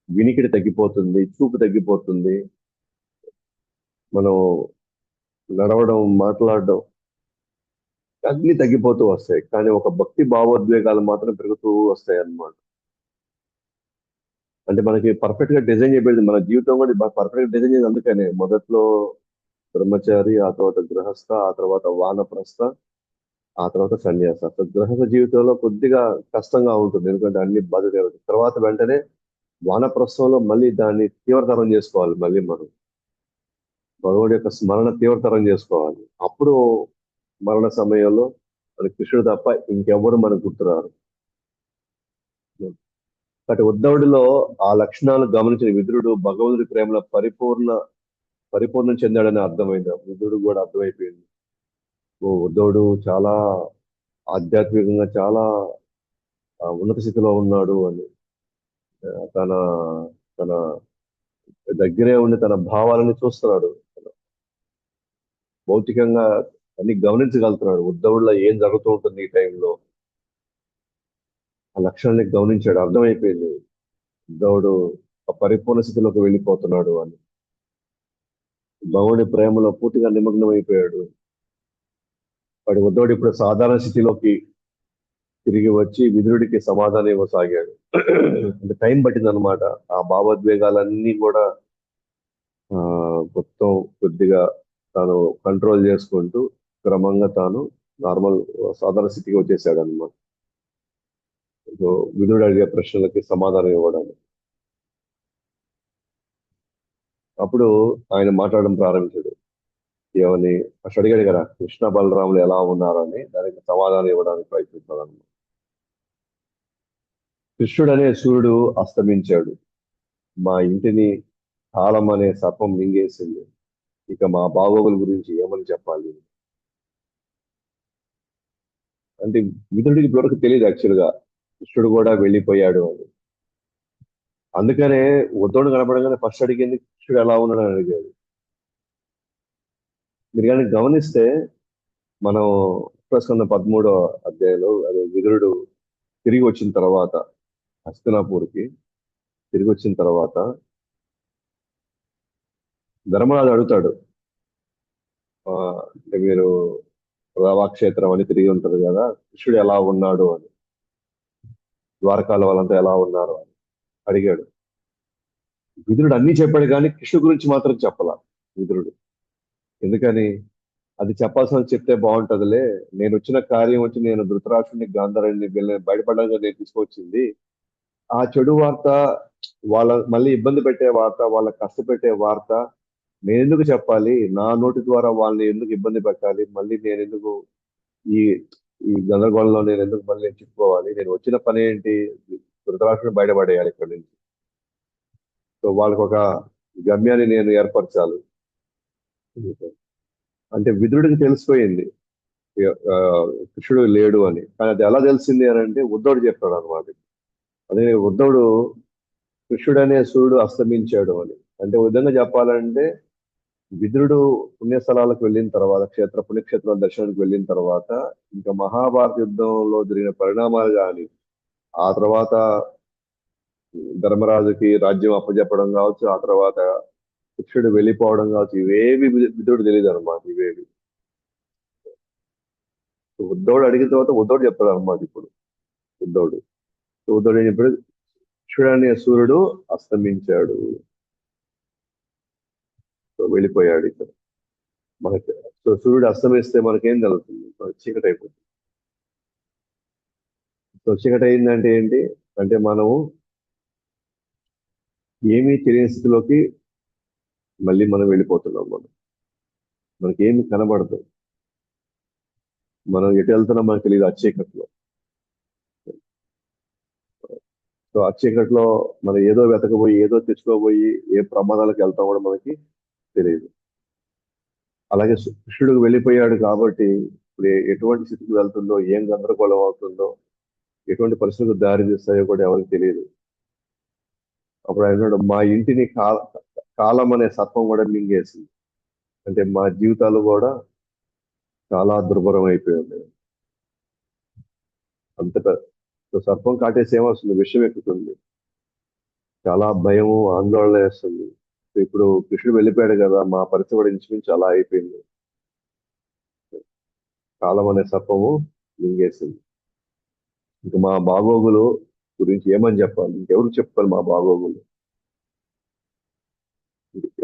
వినికిడి తగ్గిపోతుంది, చూపు తగ్గిపోతుంది, మనం నడవడం, మాట్లాడడం అన్ని తగ్గిపోతూ వస్తాయి. కానీ ఒక భక్తి భావోద్వేగాలు మాత్రం పెరుగుతూ వస్తాయి అన్నమాట. అంటే మనకి పర్ఫెక్ట్ గా డిజైన్ చేయబడింది, మన జీవితం కూడా పర్ఫెక్ట్ గా డిజైన్ చేసింది. అందుకనే మొదట్లో బ్రహ్మచారి, ఆ తర్వాత గృహస్థ, ఆ తర్వాత వానప్రస్థ, ఆ తర్వాత సన్యాస. అసలు గృహస్థ జీవితంలో కొద్దిగా కష్టంగా ఉంటుంది, ఎందుకంటే అన్ని బాధ్యత. తర్వాత వెంటనే వానప్రస్థంలో మళ్ళీ దాన్ని తీవ్రతరం చేసుకోవాలి. మళ్ళీ మనం భగవానుడి యొక్క స్మరణ తీవ్రతరం చేసుకోవాలి. అప్పుడు మరణ సమయంలో మన కృష్ణుడు తప్ప ఇంకెవ్వరు మనకు గుర్తురారు. కాబట్టి ఉద్ధవుడిలో ఆ లక్షణాలు గమనించిన విదురుడు భగవంతుడి ప్రేమలో పరిపూర్ణం చెందాడని అర్థమైంది. విదురుడు కూడా అర్థమైపోయింది, ఓ ఉద్ధవుడు చాలా ఆధ్యాత్మికంగా చాలా ఉన్నత స్థితిలో ఉన్నాడు అని. తన తన దగ్గరే ఉండి తన భావాలని చూస్తున్నాడు, భౌతికంగా అన్ని గమనించగలుగుతున్నాడు. ఉద్ధవుడిలో ఏం జరుగుతూ ఉంటుంది ఈ టైంలో, ఆ లక్షణాన్ని గమనించాడు, అర్థమైపోయింది ఉద్ధవుడు ఆ పరిపూర్ణ స్థితిలోకి వెళ్ళిపోతున్నాడు అని. భగవుడి ప్రేమలో పూర్తిగా నిమగ్నం అయిపోయాడు. వాడి ఉద్ధవుడు ఇప్పుడు సాధారణ స్థితిలోకి తిరిగి వచ్చి విదురుడికి సమాధానం ఇవ్వసాగాడు. అంటే టైం పట్టిందనమాట. ఆ భావోద్వేగాలన్నీ కూడా ఆ మొత్తం కొద్దిగా తాను కంట్రోల్ చేసుకుంటూ క్రమంగా తాను నార్మల్ సాధారణ స్థితికి వచ్చేసాడు అనమాట. సో విదురుడు అడిగే ప్రశ్నలకి సమాధానం ఇవ్వడం. అప్పుడు ఆయన మాట్లాడడం ప్రారంభించాడు. ఏమని ఫస్ట్ అడిగాడు కదా, కృష్ణ బలరాములు ఎలా ఉన్నారని, దానికి సమాధానం ఇవ్వడానికి ప్రయత్నిస్తాడు అనమాట. కృష్ణుడనే సూర్యుడు అస్తమించాడు, మా ఇంటిని కాలం అనే సర్పం మింగేసింది, ఇక మా బాగోగుల గురించి ఏమని చెప్పాలి అంటే. మిత్రుడికి ఇప్పటివరకు తెలియదు యాక్చువల్గా కృష్ణుడు కూడా వెళ్ళిపోయాడు అని. అందుకనే ఉద్ధవుడు కనపడగానే ఫస్ట్ అడిగింది కృష్ణుడు ఎలా ఉన్నాడు అని అడిగాడు. మీరు కానీ గమనిస్తే మనం ప్రస్తుతం 13వ అధ్యాయంలో అదే విదురుడు తిరిగి వచ్చిన తర్వాత హస్తినాపూర్కి తిరిగి వచ్చిన తర్వాత ధర్మరాజు అడుగుతాడు, ఆ, అంటే మీరు రావాక్షేత్రం అని తిరిగి ఉంటారు కదా, కృష్ణుడు ఎలా ఉన్నాడు అని, ద్వారకాల వాళ్ళంతా ఎలా ఉన్నారు అని అడిగాడు. విదురుడు అన్ని చెప్పాడు కానీ కృష్ణు గురించి మాత్రం చెప్పలా విదురుడు. ఎందుకని, అది చెప్పాల్సిన చెప్తే బాగుంటదిలే, నేను వచ్చిన కార్యం వచ్చి నేను ధృతరాష్ట్రుని గాంధారుని వీళ్ళని బయటపడడానికి నేను తీసుకొచ్చింది, ఆ చెడు వార్త, వాళ్ళ మళ్ళీ ఇబ్బంది పెట్టే వార్త, వాళ్ళ కష్టపెట్టే వార్త నేను ఎందుకు చెప్పాలి, నా నోటి ద్వారా వాళ్ళని ఎందుకు ఇబ్బంది పెట్టాలి, మళ్ళీ నేను ఎందుకు ఈ ఈ గందరగోళంలో నేను ఎందుకు మళ్ళీ నేను చిక్కుకోవాలి, నేను వచ్చిన పని ఏంటి, ధృతరాష్ట్రుని బయటపడేయాలి ఇక్కడి నుంచి. సో వాళ్ళకి ఒక గమ్యాన్ని నేను ఏర్పరచాలి. అంటే విదురుడికి తెలిసిపోయింది ఆ, కృష్ణుడు లేడు అని. కానీ అది ఎలా తెలిసింది అని అంటే ఉద్ధవుడు చెప్పాడు అనమాట. అదే ఉద్ధవుడు కృష్ణుడు అనే సూర్యుడు అస్తమించాడు అని. అంటే ఒక విధంగా చెప్పాలంటే విదురుడు పుణ్యస్థలాలకు వెళ్ళిన తర్వాత, పుణ్యక్షేత్రాల దర్శనానికి వెళ్ళిన తర్వాత, ఇంకా మహాభారత యుద్ధంలో జరిగిన పరిణామాలు కానీ, ఆ తర్వాత ధర్మరాజుకి రాజ్యం అప్పచెప్పడం కావచ్చు, ఆ తర్వాత కృష్ణుడు వెళ్ళిపోవడం కావచ్చు, ఇవేవి విదురుడు తెలియదు అనమాట. ఇవేవి ఉద్ధవుడు అడిగిన తర్వాత ఉద్ధవుడు చెప్తాడు అనమాట. ఇప్పుడు ఉద్ధవుడు ఉద్ధవుడు ఏం చెప్పాడు, కృష్ణుడు అనే సూర్యుడు అస్తమించాడు, సో వెళ్ళిపోయాడు ఇక్కడ మనకి. సో సూర్యుడు అస్తమిస్తే మనకేం జరుగుతుంది, మనకి చీకటి అయిపోతుంది. సో చీకటి అయిందంటే ఏంటి అంటే, మనము ఏమీ తెలియని స్థితిలోకి మళ్ళీ మనం వెళ్ళిపోతున్నాం. మనకేమి కనబడదు. మనం ఎటు వెళ్తున్నాం మనకు తెలియదు ఆ చీకట్లో. సో ఆ చీకట్లో మనం ఏదో వెతకబోయి ఏదో తెచ్చుకోబోయి ఏ ప్రమాదాలకు వెళ్తాం కూడా మనకి తెలియదు. అలాగే కృష్ణుడికి వెళ్ళిపోయాడు కాబట్టి ఇప్పుడు ఎటువంటి స్థితికి వెళ్తుందో, ఏం గందరగోళం అవుతుందో, ఎటువంటి పరిస్థితులకు దారి తీస్తాయో కూడా ఎవరికి తెలియదు. అప్పుడు ఆయన అన్నాడు, మా ఇంటిని కాలం అనే సర్పం కూడా మింగేసింది. అంటే మా జీవితాలు కూడా చాలా దుర్భరం అయిపోయింది. అంతటా సర్పం కాటేసి ఏమొస్తుంది, విషయం ఎక్కుతుంది, చాలా భయము ఆందోళన వేస్తుంది. ఇప్పుడు కృష్ణుడు వెళ్ళిపోయాడు కదా, మా పరిస్థితి కూడా ఇంచుమించు అలా అయిపోయింది. కాలం అనే సర్పము మింగేసింది. ఇంక మా బాగోగులు గురించి ఏమని చెప్పాలి, ఇంకెవరు చెప్తారు మా బాగోగులు,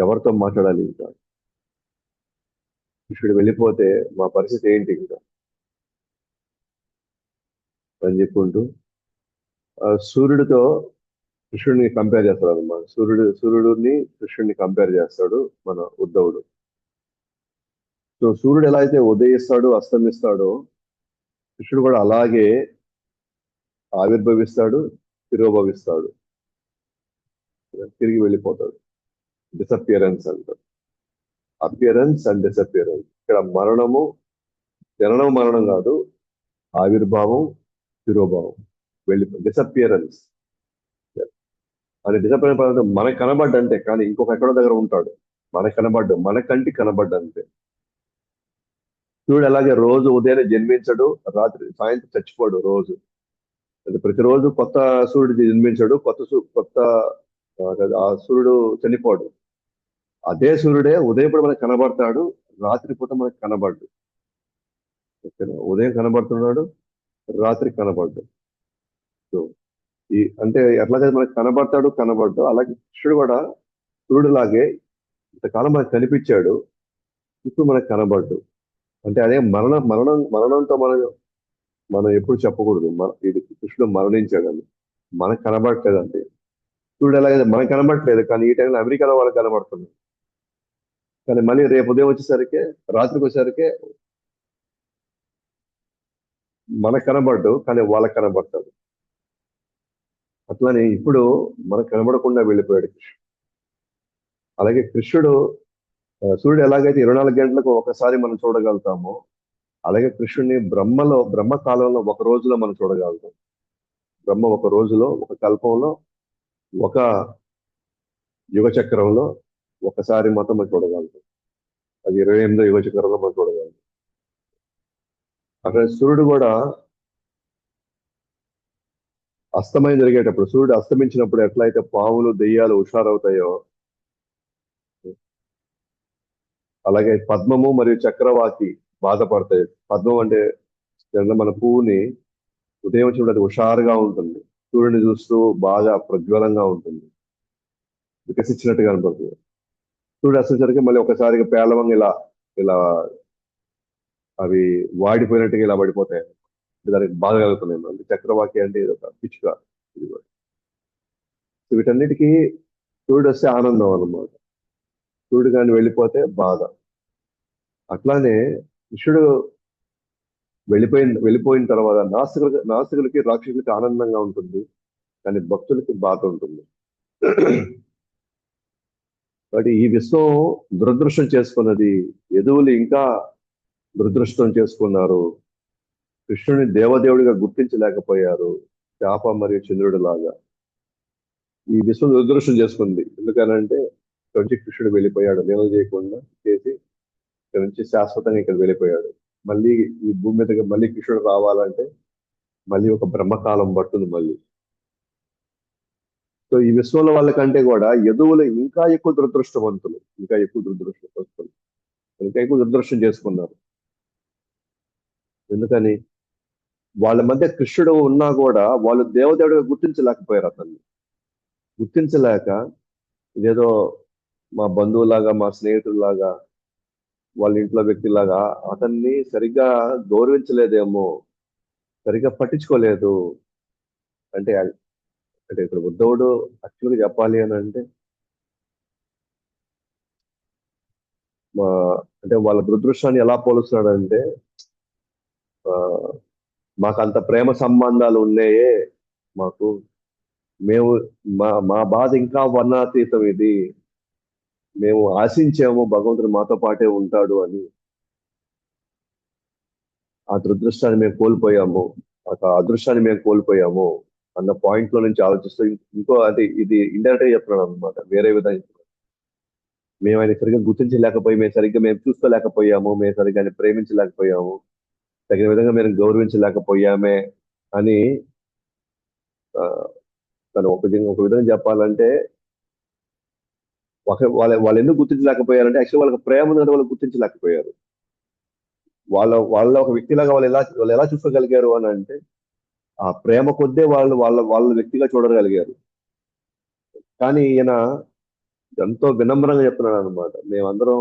ఎవరితో మాట్లాడాలి ఇంకా? కృష్ణుడు వెళ్ళిపోతే మా పరిస్థితి ఏంటి ఇంకా అని చెప్పుకుంటూ సూర్యుడితో కృష్ణుడిని కంపేర్ చేస్తాడు అన్నమాట. సూర్యుడిని కృష్ణుడిని కంపేర్ చేస్తాడు మన ఉద్ధవుడు. సో సూర్యుడు ఎలా అయితే ఉదయిస్తాడు అస్తమిస్తాడో, కృష్ణుడు కూడా అలాగే ఆవిర్భవిస్తాడు, తిరోభవిస్తాడు, తిరిగి వెళ్ళిపోతాడు. డిసపియరెన్స్ అంటారు. Appearance and disappearance. ఇక్కడ మరణము, జననం మరణం కాదు, ఆవిర్భావం, తిరోభావం, డిసపియరెన్స్. అని డిసప్పాయింట్ మనకు కనబడ్డంటే, కానీ ఇంకొక ఎక్కడో దగ్గర ఉంటాడు. మనకు కనబడ్డు, మన కంటికి కనబడ్డంతే. సూర్యుడు అలాగే రోజు ఉదయాన్నే జన్మించడు, రాత్రి సాయంత్రం చచ్చిపోడు. రోజు అంటే ప్రతిరోజు కొత్త సూర్యుడు జన్మించడు, కొత్త ఆ సూర్యుడు చనిపోడు. అదే సూర్యుడే ఉదయం పూట మనకు కనబడతాడు, రాత్రి పూట మనకు కనబడ్డు. ఓకేనా? ఉదయం కనబడుతున్నాడు, రాత్రి కనబడ్డు. సో అంటే ఎట్లాగైతే మనకు కనబడ్డు, అలాగే కృష్ణుడు కూడా సూర్యుడు లాగే ఇంతకాలం మనకు కనిపించాడు, ఇప్పుడు మనకు కనబడ్డు. అంటే అదే మరణంతో మనం ఎప్పుడు చెప్పకూడదు ఇది కృష్ణుడు మరణించాడని. మనకు కనబడట్లేదు అంటే. సూర్యుడు ఎలాగైతే మనకు కనబడట్లేదు, కానీ ఈ టైంలో అమెరికాలో వాళ్ళకి కనబడుతుంది. కానీ మళ్ళీ రేపు ఉదయం వచ్చేసరికి, రాత్రికి వచ్చేసరికి మనకు కనబడ్డు, కానీ వాళ్ళకి కనబడతాడు. అట్లానే ఇప్పుడు మనకు కనబడకుండా వెళ్ళిపోయాడు కృష్ణుడు. అలాగే సూర్యుడు ఎలాగైతే 24 గంటలకు ఒకసారి మనం చూడగలుగుతామో, అలాగే కృష్ణుడిని బ్రహ్మకాలంలో ఒక రోజులో మనం చూడగలుగుతాం. బ్రహ్మ ఒక రోజులో, ఒక కల్పంలో, ఒక యుగ చక్రంలో ఒకసారి మాత్రం మనం చూడగలుగుతాం. అది 28వ యుగ చక్రంలో మనం చూడగలుగుతాం. అక్కడ సూర్యుడు కూడా అస్తమయం జరిగేటప్పుడు, సూర్యుడు అస్తమించినప్పుడు ఎట్లయితే పాములు దెయ్యాలు హుషారవుతాయో, అలాగే పద్మము మరియు చక్రవాకి బాధపడతాయి. పద్మం అంటే మన పువ్వుని ఉదయం వచ్చినప్పుడు అది హుషారుగా ఉంటుంది, సూర్యుని చూస్తూ బాగా ప్రజ్వలంగా ఉంటుంది, వికసించినట్టుగా కనపడుతుంది. సూర్యుడు అస్తమించడానికి మళ్ళీ ఒకసారిగా పేలవంగా ఇలా ఇలా అవి వాడిపోయినట్టుగా ఇలా పడిపోతాయి. దానికి బాధ కలుగుతున్నాయి. అంటే చక్రవాకి అంటే ఇది ఒక పిచ్చుక. ఇది కూడా. సో వీటన్నిటికీ సూర్యుడు వస్తే ఆనందం అన్నమాట, సూర్యుడు కానీ వెళ్ళిపోతే బాధ. అట్లానే కృష్ణుడు వెళ్ళిపోయిన తర్వాత నాస్తికులకి రాక్షసులకి ఆనందంగా ఉంటుంది, కానీ భక్తులకి బాధ ఉంటుంది. కాబట్టి ఈ విశ్వం దురదృష్టం చేసుకున్నది, యదువులు ఇంకా దురదృష్టం చేసుకున్నారు, కృష్ణుని దేవదేవుడిగా గుర్తించలేకపోయారు, శాప మరియు చంద్రుడి లాగా. ఈ విశ్వం దురదృష్టం చేసుకుంది. ఎందుకనంటే ఇక్కడ నుంచి కృష్ణుడు వెళ్ళిపోయాడు, లీలలు చేయకుండా చేసి ఇక్కడ నుంచి శాశ్వతంగా ఇక్కడ వెళ్ళిపోయాడు. మళ్ళీ ఈ భూమి మీదకి మళ్ళీ కృష్ణుడు రావాలంటే మళ్ళీ ఒక బ్రహ్మకాలం పడుతుంది మళ్ళీ. సో ఈ విశ్వంలో వాళ్ళకంటే కూడా యదువులు ఇంకా ఎక్కువ దురదృష్టవంతులు, ఇంకా ఎక్కువ దురదృష్టం చేసుకున్నారు. ఎందుకని? వాళ్ళ మధ్య కృష్ణుడు ఉన్నా కూడా వాళ్ళు దేవదేవుడిగా గుర్తించలేకపోయారు. అతన్ని గుర్తించలేక ఇదేదో మా బంధువులాగా, మా స్నేహితుల్లాగా, వాళ్ళ ఇంట్లో వ్యక్తిలాగా అతన్ని సరిగ్గా గౌరవించలేదేమో, సరిగ్గా పట్టించుకోలేదు. అంటే అంటే ఇక్కడ ఉద్ధవుడు యాక్చువల్గా చెప్పాలి అని అంటే మా అంటే వాళ్ళ దురదృష్టాన్ని ఎలా పోలుస్తున్నాడంటే ఆ, మాకు అంత ప్రేమ సంబంధాలు ఉన్నాయే మాకు మేము మా బాధ ఇంకా వర్ణాతీతం ఇది. మేము ఆశించాము భగవంతుడు మాతో పాటే ఉంటాడు అని. ఆ దురదృష్టాన్ని మేము కోల్పోయాము, ఒక అదృష్టాన్ని మేము కోల్పోయాము అన్న పాయింట్ లో నుంచి ఆలోచిస్తూ ఇంకో అది ఇది ఇండైరెక్ట్ గా చెప్తున్నాను అనమాట. వేరే విధంగా మేము ఆయన సరిగ్గా గుర్తించలేకపోయి, మేము చూసుకోలేకపోయాము, మేము సరిగ్గా ఆయన ప్రేమించలేకపోయాము, తగిన విధంగా మేము గౌరవించలేకపోయామే అని. ఆ, తను ఒక విధంగా చెప్పాలంటే వాళ్ళు ఎందుకు గుర్తించలేకపోయారంటే యాక్చువల్ వాళ్ళకి ప్రేమ ఉందంటే వాళ్ళు గుర్తించలేకపోయారు. వాళ్ళ ఒక వ్యక్తిలాగా వాళ్ళు ఎలా చూసుకోగలిగారు అని అంటే ఆ ప్రేమ కొద్దే వాళ్ళ వ్యక్తిగా చూడగలిగారు. కానీ ఈయన ఎంతో వినమ్రంగా చెప్తున్నాడు అనమాట. మేమందరం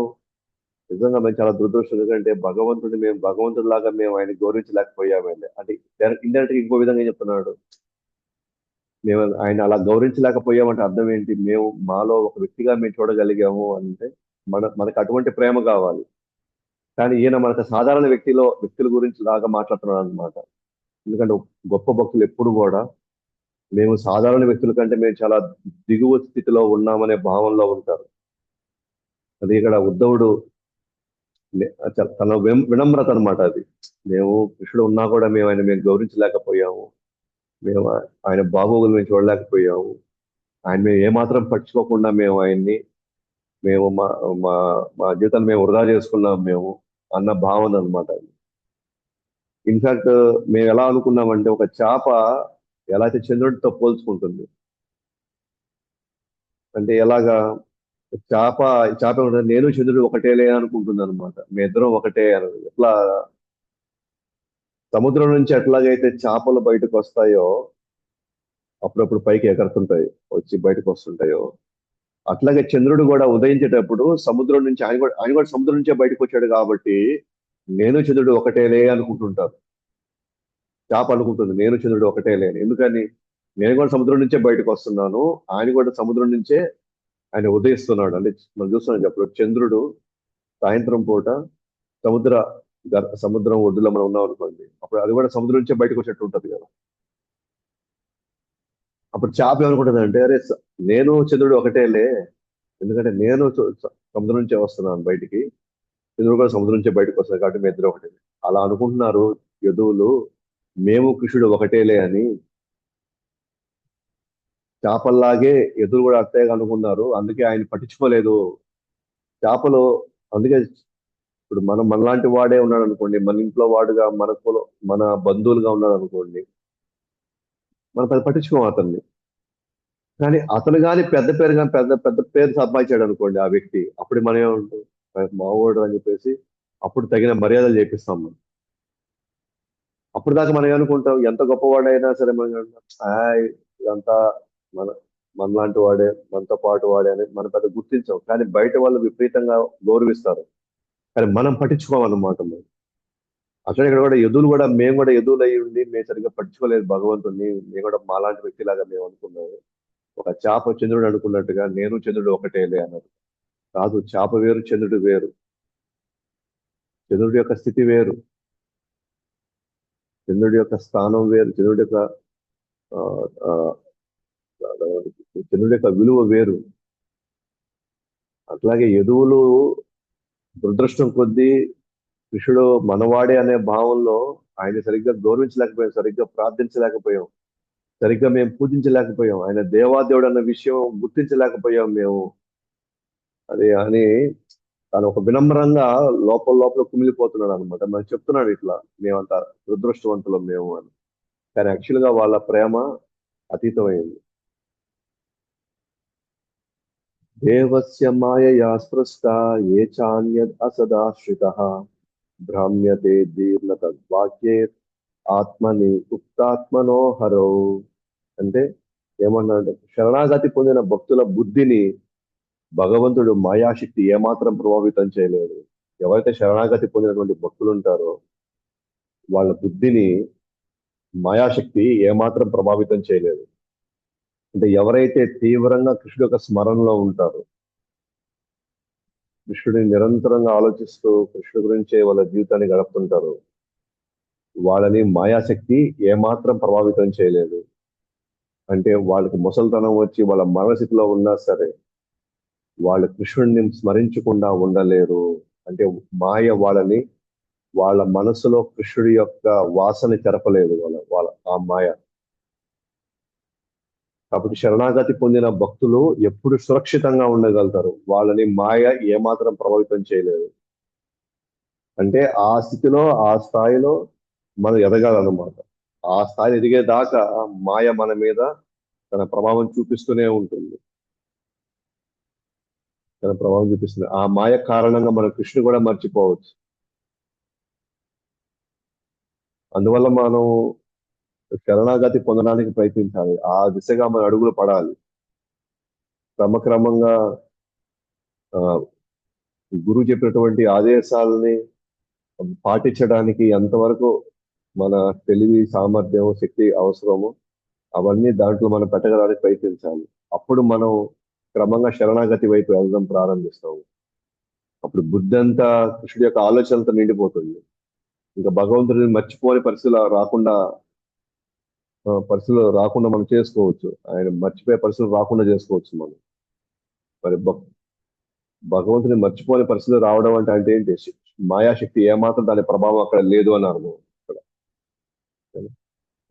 నిజంగా మేము చాలా దురదృష్టం, ఎందుకంటే మేము భగవంతుడిలాగా మేము ఆయన గౌరవించలేకపోయామండి అంటే. ఇండైరెక్ట్ గా ఇంకో విధంగా ఏం చెప్తున్నాడు, మేము ఆయన అలా గౌరవించలేకపోయామంటే అర్థం ఏంటి, మేము మాలో ఒక వ్యక్తిగా మేము చూడగలిగాము అంటే మనకు అటువంటి ప్రేమ కావాలి. కానీ ఈయన మనకు సాధారణ వ్యక్తుల గురించి లాగా మాట్లాడుతున్నాడు అనమాట. ఎందుకంటే గొప్ప భక్తులు ఎప్పుడు కూడా మేము సాధారణ వ్యక్తుల కంటే మేము చాలా దిగువ స్థితిలో ఉన్నామనే భావనలో ఉంటారు. అది ఇక్కడ ఉద్ధవుడు తన వినమ్రత అనమాట అది. మేము కృష్ణుడు ఉన్నా కూడా మేము గౌరవించలేకపోయాము, మేము ఆయన బాగోగులు మేము చూడలేకపోయాము, ఆయన మేము ఏమాత్రం పట్టించుకోకుండా మేము మా మా జీవితాన్ని మేము వృధా చేసుకున్నాం మేము అన్న భావన అనమాట. ఇన్ఫాక్ట్ మేము ఎలా అనుకున్నామంటే ఒక చేప ఎలా అయితే చంద్రుడితో పోల్చుకుంటుంది అంటే ఎలాగా, చేప చేప ఏమంటుంది, నేను చంద్రుడు ఒకటేలే అనుకుంటుంది అనమాట. మీ ఇద్దరం ఒకటే అని. ఎట్లా సముద్రం నుంచి ఎట్లాగైతే చేపలు బయటకు వస్తాయో, అప్పుడప్పుడు పైకి ఎగరుతుంటాయి, వచ్చి బయటకు వస్తుంటాయో, అట్లాగే చంద్రుడు కూడా ఉదయించేటప్పుడు సముద్రం నుంచి ఆయన కూడా సముద్రం నుంచే బయటకు వచ్చాడు కాబట్టి నేను చంద్రుడు ఒకటేలే అనుకుంటుంటారు. చేప అనుకుంటుంది నేను చంద్రుడు ఒకటేలే అని. ఎందుకని, నేను కూడా సముద్రం నుంచే బయటకు వస్తున్నాను, ఆయన కూడా సముద్రం నుంచే ఆయన ఉదయిస్తున్నాడు అంటే. మనం చూస్తున్నాం అప్పుడు చంద్రుడు సాయంత్రం పూట సముద్ర సముద్రం ఒడ్డులో మనం ఉన్నాం అనుకోండి, అప్పుడు అది కూడా సముద్రం నుంచే బయటకు వచ్చేట్టు ఉంటది కదా. అప్పుడు చేప ఏమనుకుంటుంది అంటే, అరే నేను చంద్రుడు ఒకటేలే, ఎందుకంటే నేను సముద్రం నుంచే వస్తున్నాను బయటికి, చంద్రుడు కూడా సముద్రం నుంచే బయటకు వస్తున్నాడు కాబట్టి మీ ఇద్దరు ఒకటే. అలా అనుకుంటున్నారు యదువులు, మేము కృష్ణుడు ఒకటేలే అని. చేపల్లాగే ఎదురు కూడా అత్తయ్యగా అనుకున్నారు, అందుకే ఆయన పట్టించుకోలేదు. చేపలు అందుకే ఇప్పుడు మనలాంటి వాడే ఉన్నాడు అనుకోండి, మన ఇంట్లో వాడుగా మన బంధువులుగా ఉన్నాడు అనుకోండి, మనం పెద్ద పట్టించుకోం అతన్ని. కానీ అతను కానీ పెద్ద పేరు కానీ పెద్ద పెద్ద పేరు సంపాదించాడు అనుకోండి ఆ వ్యక్తి, అప్పుడు మనం ఏమంటాం, మావోడు అని చెప్పేసి అప్పుడు తగిన మర్యాదలు చేపిస్తాం మనం. అప్పుడు దాకా మనం ఏమనుకుంటాం, ఎంత గొప్పవాడైనా సరే మనం ఏమంటాం, "ఆయ్, ఇదంతా మన మనలాంటి వాడే, మనతో పాటు వాడే" అని మనం పెద్ద గుర్తించాం. కానీ బయట వాళ్ళు విపరీతంగా గౌరవిస్తారు, కానీ మనం పట్టించుకోమన్నమాట. అట్లనే ఇక్కడ కూడా మేము కూడా ఎదువులు అయి ఉండి మేము సరిగ్గా పట్టించుకోలేదు భగవంతుడిని, మేము కూడా మాలాంటి వ్యక్తిలాగా మేము అనుకున్నాము. ఒక చేప చంద్రుడు అనుకున్నట్టుగా నేను చంద్రుడు ఒకటేలే అన్నారు. కాదు, చేప వేరు, చంద్రుడు వేరు. చంద్రుడి యొక్క స్థితి వేరు, చంద్రుడి యొక్క స్థానం వేరు, ఆ, ఆ, చంద్రుడి యొక్క విలువ వేరు. అట్లాగే యదువులు దురదృష్టం కొద్దీ కృష్ణుడు మనవాడే అనే భావంలో ఆయన సరిగ్గా గౌరవించలేకపోయాం, సరిగ్గా ప్రార్థించలేకపోయాం, సరిగ్గా మేము పూజించలేకపోయాం, ఆయన దేవాదేవుడు అన్న విషయం గుర్తించలేకపోయాం మేము. అది అని తను ఒక వినమ్రంగా లోపల లోపల కుమిలిపోతున్నాడు అనమాట. మనకు చెప్తున్నాడు ఇట్లా, మేమంత దురదృష్టవంతులం మేము అని. కానీ యాక్చువల్ గా వాళ్ళ ప్రేమ అతీతమైంది. దేవస్య మాయయా స్పృష్ట ఏ చాన్యద్ అసదాశ్రితః భ్రామ్యతే దీర్ణ తద్వాక్యే ఆత్మని ఉక్తాత్మనో హరో. అంటే ఏమన్నాడంటే, శరణాగతి పొందిన భక్తుల బుద్ధిని భగవంతుడు మాయాశక్తి ఏమాత్రం ప్రభావితం చేయలేదు. ఎవరైతే శరణాగతి పొందినటువంటి భక్తులు ఉంటారో వాళ్ళ బుద్ధిని మాయాశక్తి ఏమాత్రం ప్రభావితం చేయలేదు. అంటే ఎవరైతే తీవ్రంగా కృష్ణుడి యొక్క స్మరణలో ఉంటారో, కృష్ణుడిని నిరంతరంగా ఆలోచిస్తూ కృష్ణుడి గురించే వాళ్ళ జీవితాన్ని గడుపుతుంటారు, వాళ్ళని మాయాశక్తి ఏమాత్రం ప్రభావితం చేయలేదు. అంటే వాళ్ళకి ముసలితనం వచ్చి వాళ్ళ మరణస్థితిలో ఉన్నా సరే వాళ్ళు కృష్ణుడిని స్మరించకుండా ఉండలేరు. అంటే మాయ వాళ్ళని, వాళ్ళ మనసులో కృష్ణుడి యొక్క వాసన చెరపలేదు వాళ్ళ ఆ మాయ. కాబట్టి శరణాగతి పొందిన భక్తులు ఎప్పుడు సురక్షితంగా ఉండగలుగుతారు. వాళ్ళని మాయ ఏమాత్రం ప్రభావితం చేయలేదు. అంటే ఆ స్థితిలో, ఆ స్థాయిలో మనం ఎదగాలన్నమాట. ఆ స్థాయి ఎదిగేదాకా మాయ మన మీద తన ప్రభావం చూపిస్తూనే ఉంటుంది. తన ప్రభావం చూపిస్తుంది. ఆ మాయ కారణంగా మనం కృష్ణుని కూడా మర్చిపోవచ్చు. అందువల్ల మనం శరణాగతి పొందడానికి ప్రయత్నించాలి. ఆ దిశగా మన అడుగులు పడాలి. క్రమక్రమంగా ఆ, గురువు చెప్పినటువంటి ఆదేశాలని పాటించడానికి ఎంతవరకు మన తెలివి, సామర్థ్యం, శక్తి అవసరమో అవన్నీ దాంట్లో మనం పెట్టగలడానికి ప్రయత్నించాలి. అప్పుడు మనం క్రమంగా శరణాగతి వైపు వెళ్ళడం ప్రారంభిస్తాము. అప్పుడు బుద్ధి అంతా కృష్ణుడి యొక్క ఆలోచనలతో నిండిపోతుంది. ఇంకా భగవంతుడిని మర్చిపోని పరిస్థితులు రాకుండా మనం చేసుకోవచ్చు. ఆయన మర్చిపోయే పరిస్థితులు రాకుండా చేసుకోవచ్చు మనం. మరి భగవంతుని మర్చిపోని పరిస్థితులు రావడం అంటే ఏంటి? మాయాశక్తి ఏమాత్రం దాని ప్రభావం అక్కడ లేదు అని అర్థం అక్కడ.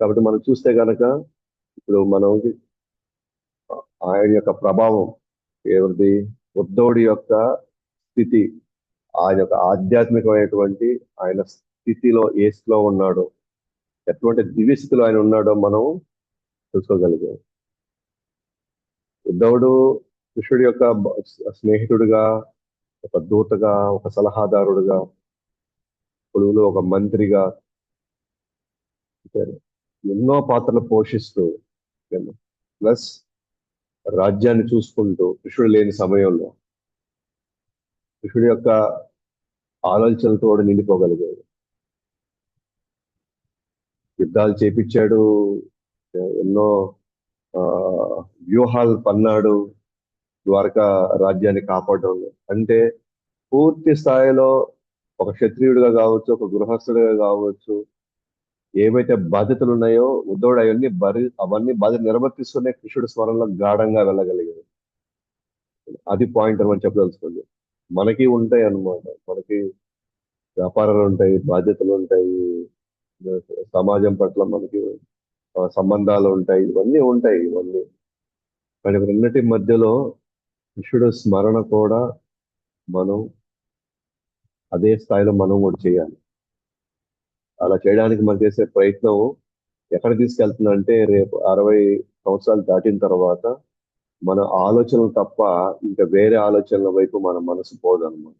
కాబట్టి మనం చూస్తే గనక ఇప్పుడు మనం ఆయన యొక్క ప్రభావం ఎవరిది? ఉద్ధవుడి యొక్క స్థితి, ఆయన యొక్క ఆధ్యాత్మికమైనటువంటి ఆయన స్థితిలో ఏ స్థితిలో ఉన్నాడో, ఎటువంటి దివ్య స్థితిలో ఆయన ఉన్నాడో మనం తెలుసుకోగలిగాం. ఉద్ధవుడు కృష్ణుడి యొక్క స్నేహితుడిగా, ఒక దూతగా, ఒక సలహాదారుడుగా, పొడుగులో ఒక మంత్రిగా, ఎన్నో పాత్రలు పోషిస్తూ, ప్లస్ రాజ్యాన్ని చూసుకుంటూ కృష్ణుడు లేని సమయంలో కృష్ణుడి యొక్క ఆలోచనలతో నిండిపోగలిగాడు. యుద్ధాలు చేపించాడు, ఎన్నో ఆ వ్యూహాలు పన్నాడు ద్వారకా రాజ్యాన్ని కాపాడడం. అంటే పూర్తి స్థాయిలో ఒక క్షత్రియుడిగా కావచ్చు, ఒక గృహస్థుడిగా కావచ్చు, ఏవైతే బాధ్యతలు ఉన్నాయో ఉద్ధవుడు అవన్నీ బాధ్యత నిర్వర్తిస్తూనే కృష్ణుడి స్మరణలో గాఢంగా వెళ్ళగలిగాడు. అది పాయింట్ అని చెప్పదలుచుకోండి. మనకి ఉంటాయి అన్నమాట. మనకి వ్యాపారాలు ఉంటాయి, బాధ్యతలు ఉంటాయి, సమాజం పట్ల మనకి సంబంధాలు ఉంటాయి, ఇవన్నీ ఉంటాయి. కానీ రెండింటి మధ్యలో కృష్ణుడు స్మరణ కూడా మనం అదే స్థాయిలో మనం కూడా చేయాలి. అలా చేయడానికి మనం చేసే ప్రయత్నం ఎక్కడ తీసుకెళ్తుందంటే, రేపు 60 సంవత్సరాలు దాటిన తర్వాత మన ఆలోచనలు తప్ప ఇంకా వేరే ఆలోచనల వైపు మన మనసు పోదన్నమాట.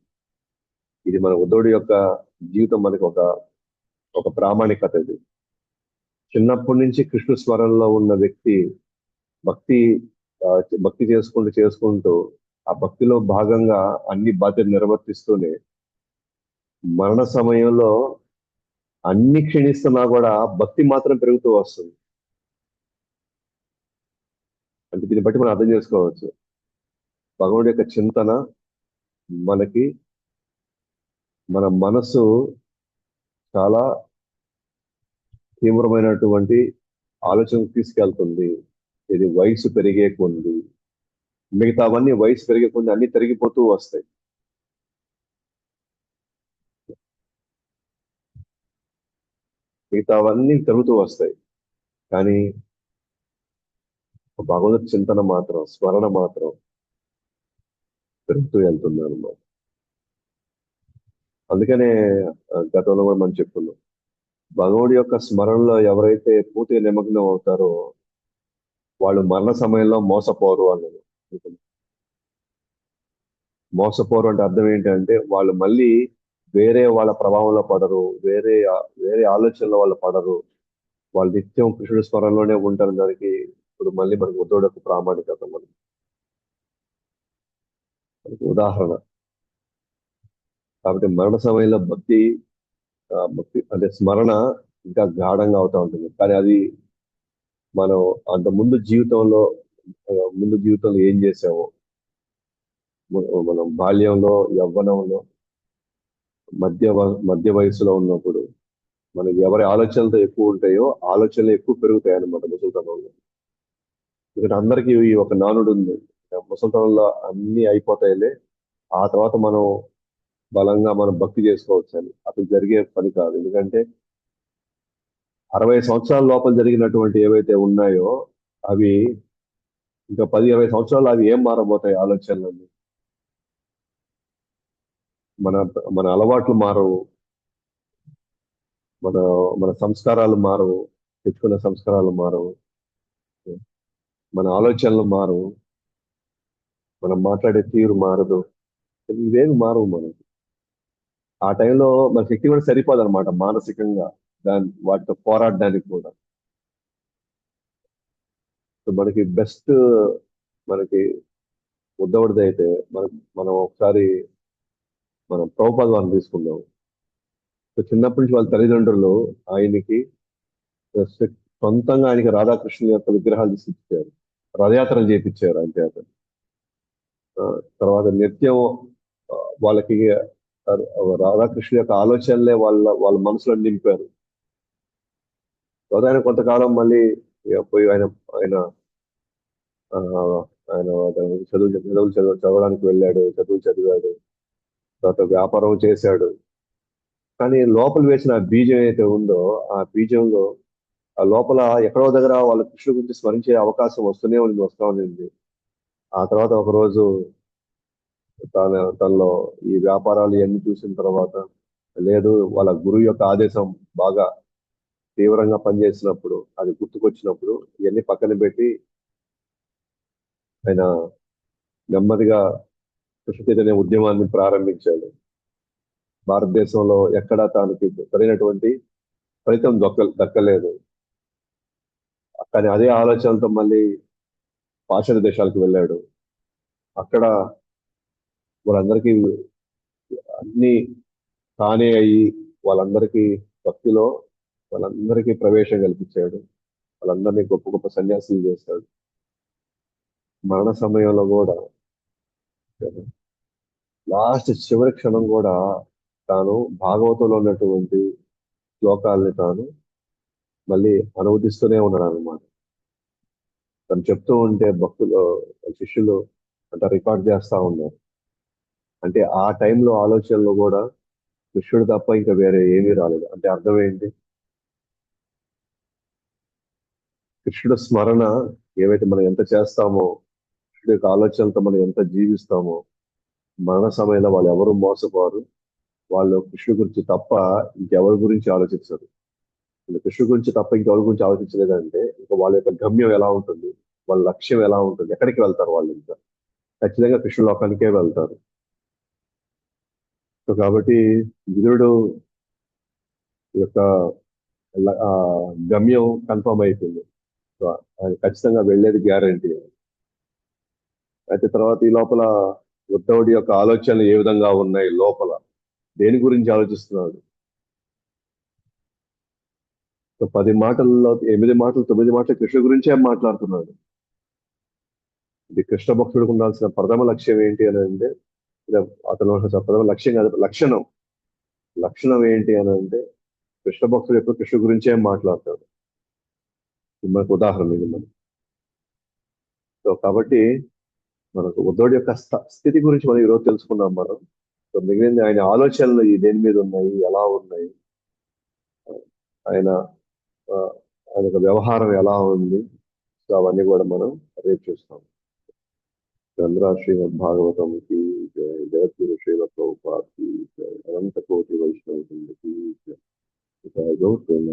ఇది మన ఉద్ధవుడి యొక్క జీవితం మనకి ఒక ప్రామాణికత. ఇది చిన్నప్పటి నుంచి కృష్ణ స్మరణలో ఉన్న వ్యక్తి భక్తి ఆ, భక్తి చేసుకుంటూ ఆ భక్తిలో భాగంగా అన్ని బాధ్యతలు నిర్వర్తిస్తూనే మరణ సమయంలో అన్ని క్షీణిస్తున్నా కూడా భక్తి మాత్రం పెరుగుతూ వస్తుంది. అంటే దీన్ని బట్టి మనం అర్థం చేసుకోవచ్చు, భగవానుడి యొక్క చింతన మనకి మన మనసు చాలా తీవ్రమైనటువంటి ఆలోచనకు తీసుకెళ్తుంది. ఇది వయసు పెరిగే కొంది, మిగతావన్నీ వయసు పెరిగే కొంది అన్ని తరిగిపోతూ వస్తాయి. మిగతావన్నీ పెరుగుతూ వస్తాయి. కానీ భగవద్ చింతన మాత్రం, స్మరణ మాత్రం పెరుగుతూ వెళ్తుంది అన్నమాట. అందుకనే గతంలో కూడా మనం చెప్పుకున్నాం, భగవుడి యొక్క స్మరణలో ఎవరైతే పూర్తిగా నిమగ్నం అవుతారో వాళ్ళు మరణ సమయంలో మోసపోరు అన్నది. మోసపోరు అంటే అర్థం ఏంటంటే వాళ్ళు మళ్ళీ వేరే వాళ్ళ ప్రభావంలో పడరు, వేరే ఆలోచనలో వాళ్ళు పడరు. వాళ్ళు నిత్యం కృష్ణుడి స్మరణలోనే ఉంటారు. దానికి ఇప్పుడు మళ్ళీ మనకు ఉద్ధవుడు యొక్క ప్రామాణికత మనకి ఉదాహరణ. కాబట్టి మరణ సమయంలో భక్తి అంటే స్మరణ ఇంకా గాఢంగా అవుతా ఉంటుంది. కానీ అది మనం అంత ముందు జీవితంలో ముందు జీవితంలో ఏం చేసామో, మనం బాల్యంలో, యవ్వనంలో, మధ్య వయసులో ఉన్నప్పుడు మనకి ఎవరి ఆలోచనలతో ఎక్కువ ఉంటాయో ఆలోచనలు ఎక్కువ పెరుగుతాయి అన్నమాట ముసలితనంలో. ఎందుకంటే అందరికీ ఈ ఒక నానుడు ఉంది, ముసలితనంలో అన్ని అయిపోతాయిలే, ఆ తర్వాత మనం బలంగా మనం భక్తి చేసుకోవచ్చు అని. అసలు జరిగే పని కాదు. ఎందుకంటే 60 సంవత్సరాల లోపల జరిగినటువంటి ఏవైతే ఉన్నాయో అవి ఇంకా 10-20 సంవత్సరాలు అవి ఏం మారబోతాయి ఆలోచనలన్నీ. మన మన అలవాట్లు మారవు, మన మన సంస్కారాలు మారవు, తెచ్చుకున్న సంస్కారాలు మారవు, మన ఆలోచనలు మారవు, మనం మాట్లాడే తీరు మారదు. ఇవేమి మారవు మనకి. ఆ టైంలో మన శక్తి కూడా సరిపోదు అనమాట మానసికంగా వాటితో పోరాడడానికి కూడా. సో మనకి బెస్ట్, మనకి ఉద్దవుడిది అయితే మనం ఒకసారి మనం ప్రభుపాద వారిని తీసుకుందాం. సో చిన్నప్పటి నుంచి వాళ్ళ తల్లిదండ్రులు ఆయనకి సొంతంగా ఆయనకి రాధాకృష్ణుల యొక్క విగ్రహాలు తీసుకొచ్చారు, రథయాత్రలు చేపించారు ఆయన చేత. ఆ, తర్వాత నిత్యం ఆ, వాళ్ళకి రాధాకృష్ణ యొక్క ఆలోచనలే వాళ్ళ మనసులో నింపారు. తర్వాత ఆయన కొంతకాలం మళ్ళీ ఇక పోయి ఆయన ఆయన ఆ, ఆయన చదవడానికి వెళ్ళాడు, చదువులు చదివాడు, తర్వాత వ్యాపారం చేశాడు. కానీ లోపల వేసిన ఆ బీజం ఏదైతే ఉందో ఆ బీజంలో, ఆ లోపల ఎక్కడో దగ్గర వాళ్ళ కృష్ణుడి గురించి స్మరించే అవకాశం వస్తూ ఉంది. ఆ తర్వాత ఒక రోజు తనలో ఈ వ్యాపారాలు ఇవన్నీ చూసిన తర్వాత, లేదు, వాళ్ళ గురువు యొక్క ఆదేశం బాగా తీవ్రంగా పనిచేసినప్పుడు, అది గుర్తుకొచ్చినప్పుడు ఇవన్నీ పక్కన పెట్టి ఆయన నెమ్మదిగా కృష్ణ చైతన్య ఉద్యమాన్ని ప్రారంభించాడు. భారతదేశంలో ఎక్కడా తనకి సరైనటువంటి ఫలితం దక్కలేదు. కానీ అదే ఆలోచనతో మళ్ళీ పాశ్చాత్య దేశాలకు వెళ్ళాడు. అక్కడ వాళ్ళందరికీ అన్ని తానే అయ్యి వాళ్ళందరికీ భక్తిలో వాళ్ళందరికీ ప్రవేశం కల్పించాడు. వాళ్ళందరినీ గొప్ప గొప్ప సన్యాసులు చేశాడు. మరణ సమయంలో కూడా లాస్ట్ చివరి క్షణం కూడా తాను భాగవతంలో ఉన్నటువంటి శ్లోకాల్ని తాను మళ్ళీ అనువదిస్తూనే ఉన్నాడు అనమాట. తను చెప్తూ ఉంటే భక్తులు, శిష్యులు అంతా రికార్డ్ చేస్తా ఉన్నారు. అంటే ఆ టైంలో ఆలోచనలు కూడా కృష్ణుడు తప్ప ఇంకా వేరే ఏమీ రాలేదు. అంటే అర్థం ఏంటి? కృష్ణుడు స్మరణ ఏవైతే మనం ఎంత చేస్తామో, కృష్ణుడి యొక్క ఆలోచనలతో మనం ఎంత జీవిస్తామో, మరణ సమయంలో వాళ్ళు ఎవరు మోసపోరు. వాళ్ళు కృష్ణుడి గురించి తప్ప ఇంకెవరి గురించి ఆలోచించరు. కృష్ణుడి గురించి తప్ప ఇంకెవరి గురించి ఆలోచించలేదంటే ఇంకా వాళ్ళ యొక్క గమ్యం ఎలా ఉంటుంది, వాళ్ళ లక్ష్యం ఎలా ఉంటుంది, ఎక్కడికి వెళ్తారు వాళ్ళు? ఇంకా ఖచ్చితంగా కృష్ణ లోకానికే వెళ్తారు. సో కాబట్టి విదురుడు యొక్క ఆ, గమ్యం కన్ఫర్మ్ అయిపోయింది. సో ఆయన ఖచ్చితంగా వెళ్ళేది గ్యారంటీ. అయితే తర్వాత ఈ లోపల ఉద్ధవుడి యొక్క ఆలోచనలు ఏ విధంగా ఉన్నాయి, లోపల దేని గురించి ఆలోచిస్తున్నాడు? సో 10 మాటల్లో 8 మాటలు 9 మాటలు కృష్ణ గురించే మాట్లాడుతున్నాడు. ఇది కృష్ణ భక్తుడికి ఉండాల్సిన ప్రథమ లక్ష్యం ఏంటి అని అంటే, ఇది అతను ప్రథమ లక్ష్యం కాదు, లక్షణం. లక్షణం ఏంటి అని అంటే, కృష్ణ భక్తుడు ఎప్పుడు కృష్ణ గురించే మాట్లాడతాడు. ఇది మనకు ఉదాహరణ ఇది మనం. సో కాబట్టి మనకు ఉద్ధవుడి యొక్క స్థితి గురించి మనం ఈరోజు తెలుసుకున్నాం మనం. సో మిగిలింది ఆయన ఆలోచనలు ఈ దేని మీద ఉన్నాయి, ఎలా ఉన్నాయి, ఆయన ఆ, ఆయన యొక్క వ్యవహారం ఎలా ఉంది, సో అవన్నీ కూడా మనం రేపు చూస్తాం. చంద్ర శ్రీమద్ భాగవతంకి జయ, జగద్గురు శ్రీల ప్రభుపాద్కి జయ, అనంత కోటి వైష్ణవుకి జయ, జయ గౌతమ